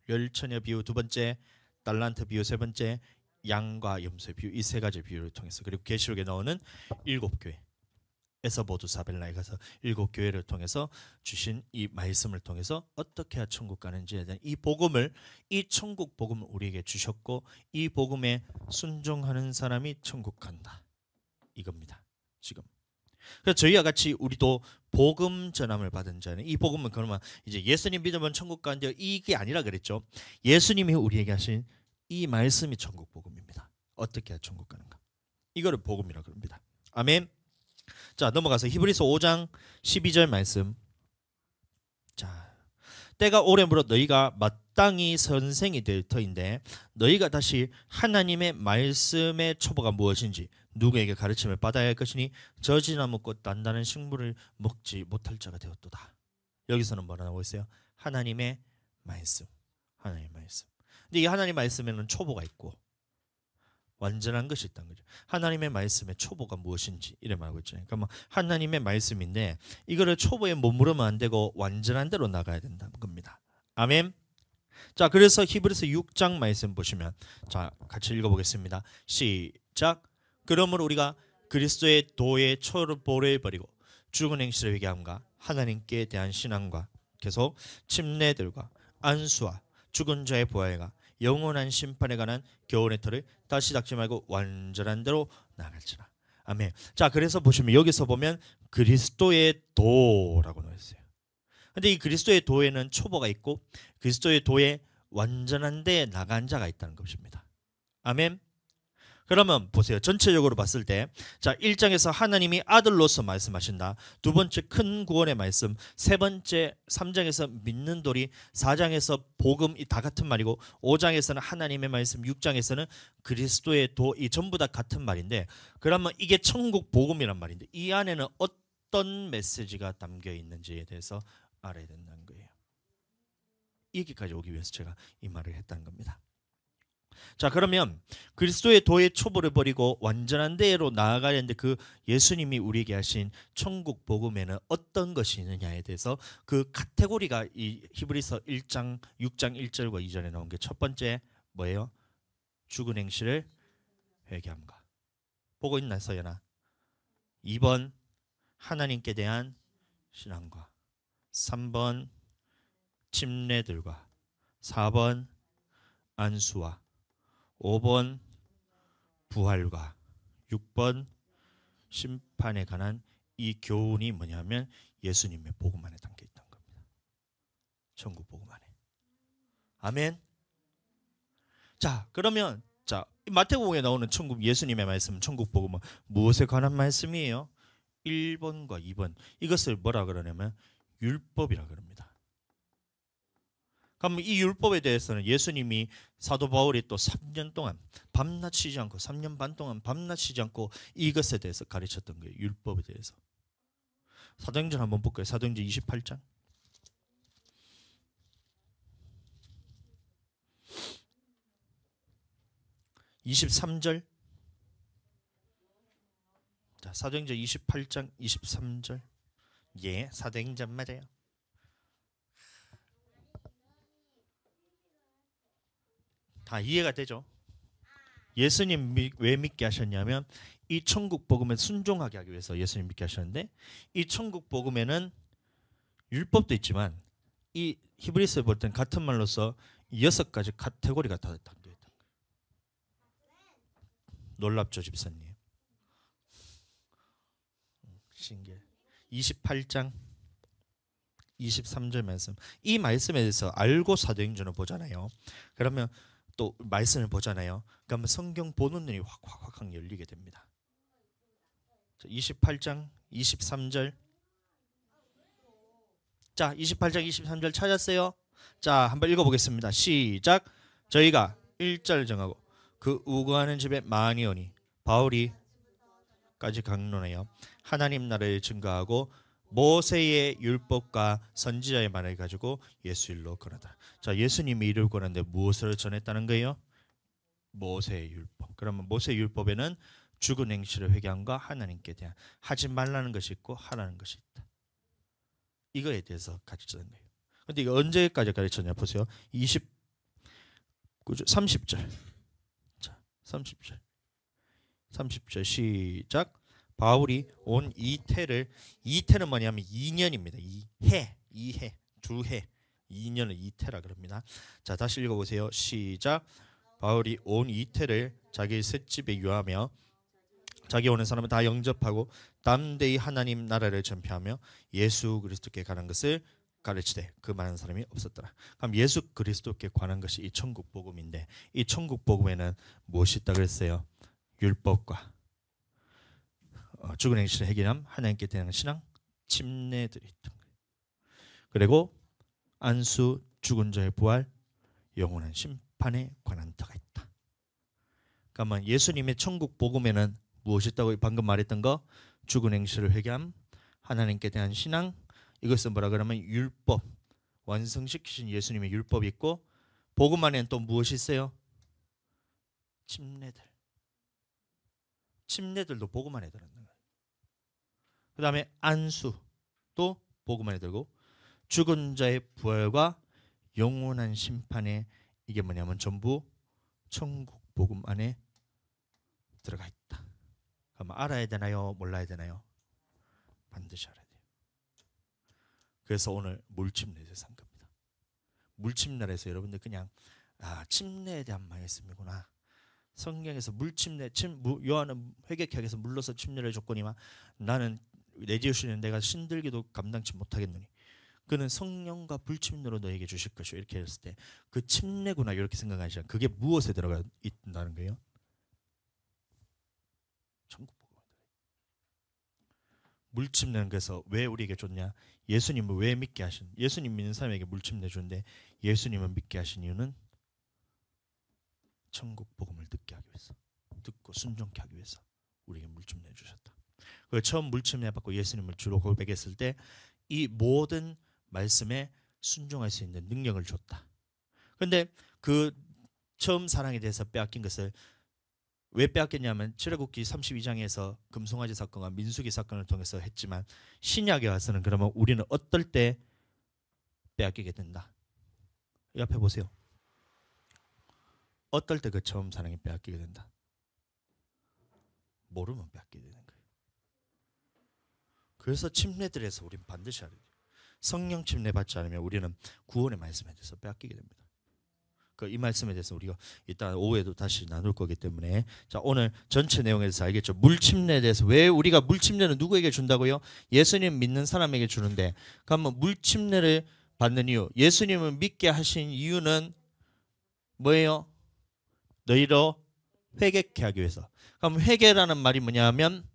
Speaker 1: 열처녀 비유, 두 번째 달란트 비유, 세 번째 양과 염소의 비유, 이 세 가지 비유를 통해서 그리고 계시록에 나오는 7교회 에서보두 사벨라에 가서 7교회를 통해서 주신 이 말씀을 통해서 어떻게 해야 천국 가는지에 대한 이 복음을 이 천국 복음을 우리에게 주셨고 이 복음에 순종하는 사람이 천국 간다. 이겁니다. 지금. 그래서 저희와 같이 우리도 복음 전함을 받은 자는 이 복음은 그러면 이제 예수님 믿으면 천국 가는데 이게 아니라 그랬죠. 예수님이 우리에게 하신 이 말씀이 천국 복음입니다. 어떻게 해야 천국 가는가? 이거를 복음이라고 그럽니다. 아멘. 자 넘어가서 히브리서 5장 12절 말씀. 자 때가 오래므로 너희가 마땅히 선생이 될 터인데 너희가 다시 하나님의 말씀의 초보가 무엇인지 누구에게 가르침을 받아야 할 것이니 저지나무 꽃 단단한 식물을 먹지 못할 자가 되었도다. 여기서는 뭐라 나오고 있어요? 하나님의 말씀. 하나님의 말씀. 근데 이 하나님의 말씀에는 초보가 있고 완전한 것이 있다는 거죠. 하나님의 말씀의 초보가 무엇인지 이래 말하고 있잖아요. 그러니까 하나님의 말씀인데 이거를 초보에 머무르면 안 되고 완전한 대로 나가야 된다는 겁니다. 아멘. 자 그래서 히브리서 6장 말씀 보시면 자 같이 읽어보겠습니다. 시작. 그러므로 우리가 그리스도의 도의 촛불을 버리고 죽은 행실을 회개함과 하나님께 대한 신앙과 계속 침례들과 안수와 죽은 자의 부활과 영원한 심판에 관한 교훈의 터를 다시 닦지 말고 완전한 대로 나갈지라. 아멘. 자 그래서 보시면 여기서 보면 그리스도의 도라고 나와 있어요. 근데 이 그리스도의 도에는 초보가 있고 그리스도의 도에 완전한 데 나간 자가 있다는 것입니다. 아멘. 그러면 보세요. 전체적으로 봤을 때 자 1장에서 하나님이 아들로서 말씀하신다. 두 번째 큰 구원의 말씀. 세 번째 3장에서 믿는 도리. 4장에서 복음. 이 다 같은 말이고 5장에서는 하나님의 말씀. 6장에서는 그리스도의 도. 이 전부 다 같은 말인데 그러면 이게 천국 복음이란 말인데 이 안에는 어떤 메시지가 담겨 있는지에 대해서 알아야 된다는 거예요. 여기까지 오기 위해서 제가 이 말을 했다는 겁니다. 자 그러면 그리스도의 도의 초보를 버리고 완전한 데로 나아가야 하는데 그 예수님이 우리에게 하신 천국 복음에는 어떤 것이 있느냐에 대해서 그 카테고리가 이 히브리서 1장 6장 1절과 2절에 나온 게 첫 번째 뭐예요? 죽은 행실을 회개함과. 보고 있나 서연아? 2번 하나님께 대한 신앙과 3번 침례들과 4번 안수와 5번 부활과 6번 심판에 관한 이 교훈이 뭐냐면 예수님의 복음 안에 담겨 있다는 겁니다. 천국 복음 안에. 아멘. 자 그러면 자 마태복음에 나오는 천국 예수님의 말씀 천국 복음은 무엇에 관한 말씀이에요? 1번과 2번 이것을 뭐라 그러냐면 율법이라 그럽니다. 그럼 이 율법에 대해서는 예수님이 사도 바울이 또 3년 동안 밤낮 쉬지 않고 3년 반 동안 밤낮 쉬지 않고 이것에 대해서 가르쳤던 거예요. 율법에 대해서. 사도행전 한번 볼까요? 사도행전 28장. 23절. 자, 사도행전 28장 23절. 예, 사도행전 맞아요. 다 이해가 되죠? 예수님 왜 믿게 하셨냐면 이 천국 복음에 순종하게 하기 위해서 예수님 믿게 하셨는데, 이 천국 복음에는 율법도 있지만 이 히브리서에 볼 때는 같은 말로서 6가지 카테고리가 다 담겨 있다. 놀랍죠, 집사님? 신기해. 28장 23절 말씀. 이 말씀에 대해서 알고 사도행전을 보잖아요. 그러면 또 말씀을 보잖아요. 그러면 성경 보는 눈이 확 열리게 됩니다. 28장 23절. 자, 28장 23절 찾았어요? 자, 한번 읽어보겠습니다. 시작. 저희가 1절 정하고 그 우거하는 집에 많이 오니 바울이 까지 강론하여 하나님 나라를 증거하고 모세의 율법과 선지자의 말을 가지고 예수 일로 권하다. 자, 예수님이 이를 권하는데 무엇을 전했다는 거예요? 모세의 율법. 그러면 모세의 율법에는 죽은 행실의 회개함과 하나님께 대한 하지 말라는 것이 있고 하라는 것이 있다. 이거에 대해서 가르치는 거예요. 근데 이거 언제까지 가르쳤냐 보세요. 30절. 자, 30절 시작. 바울이 온 이태를, 이태는 뭐냐면 2년입니다. 2해, 2년을 이태라 그럽니다. 자, 다시 읽어보세요. 시작. 바울이 온 이태를 자기 셋집에 유하며 자기 오는 사람은 다 영접하고 담대히 하나님 나라를 전파하며 예수 그리스도께 관한 것을 가르치되 그 많은 사람이 없었더라. 그럼 예수 그리스도께 관한 것이 이 천국 복음인데, 이 천국 복음에는 무엇이 있다 그랬어요? 율법과 죽은 행실의 해결함, 하나님께 대한 신앙, 침례들이 있던 거예요. 그리고 안수, 죽은 자의 부활, 영원한 심판에 관한 터가 있다. 그러면 예수님의 천국 복음에는 무엇이 있다고 방금 말했던 거? 죽은 행실을 회개함, 하나님께 대한 신앙, 이것은 뭐라 그러면 율법, 완성시키신 예수님의 율법이 있고, 복음 안에는 또 무엇이 있어요? 침례들도 복음 안에 들어있는 거예요. 그 다음에 안수도 복음 안에 들고, 죽은 자의 부활과 영원한 심판에, 이게 뭐냐면 전부 천국 복음 안에 들어가 있다. 그럼 알아야 되나요? 몰라야 되나요? 반드시 알아야 돼요. 그래서 오늘 물침례 제사 한 겁니다. 물침례에서 여러분들 그냥 침례에 대한 말씀이구나. 성경에서 물침례, 요한은 회개케 하기 위해서 물러서 침례를 줬거니와 나는 내 지으시는 내가 신들기도 감당치 못하겠느니 그는 성령과 불침례로 너에게 주실 것이요. 이렇게 했을 때 그 침례구나 이렇게 생각하시잖아요. 그게 무엇에 들어가 있다는 거예요? 천국 복음. 물침례는 그래서 왜 우리에게 줬냐? 예수님을 왜 믿게 하신? 예수님 믿는 사람에게 물침례 주는데 예수님을 믿게 하신 이유는 천국 복음을 듣게 하기 위해서, 듣고 순종케 하기 위해서 우리에게 물침례 주셨다. 그 처음 물침례 받고 예수님을 주로 고백했을 때 이 모든 말씀에 순종할 수 있는 능력을 줬다. 그런데 그 처음 사랑에 대해서 빼앗긴 것을 왜 빼앗겼냐면 출애굽기 32장에서 금송아지 사건과 민수기 사건을 통해서 했지만 신약에 와서는 그러면 우리는 어떨 때 빼앗기게 된다. 옆에 보세요. 어떨 때 그 처음 사랑이 빼앗기게 된다. 모르면 빼앗기게 되는 거예요. 그래서 침례들에서 우리는 반드시 알아야 돼요. 성령 침례 받지 않으면 우리는 구원의 말씀에 대해서 빼앗기게 됩니다. 이 말씀에 대해서 우리가 이따 오후에도 다시 나눌 거기 때문에, 자, 오늘 전체 내용에 대해서 알겠죠? 물침례에 대해서 왜 우리가 물침례는 누구에게 준다고요? 예수님 믿는 사람에게 주는데, 그러면 물침례를 받는 이유, 예수님을 믿게 하신 이유는 뭐예요? 너희로 회개케 하기 위해서. 그럼 회개라는 말이 뭐냐면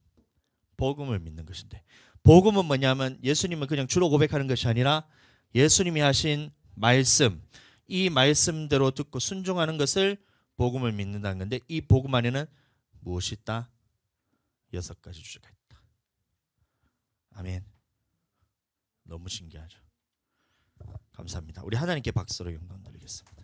Speaker 1: 복음을 믿는 것인데, 복음은 뭐냐면 예수님을 그냥 주로 고백하는 것이 아니라 예수님이 하신 말씀, 이 말씀대로 듣고 순종하는 것을 복음을 믿는다는 건데, 이 복음 안에는 무엇이 있다? 6가지 주제가 있다. 아멘. 너무 신기하죠. 감사합니다. 우리 하나님께 박수로 영광 드리겠습니다.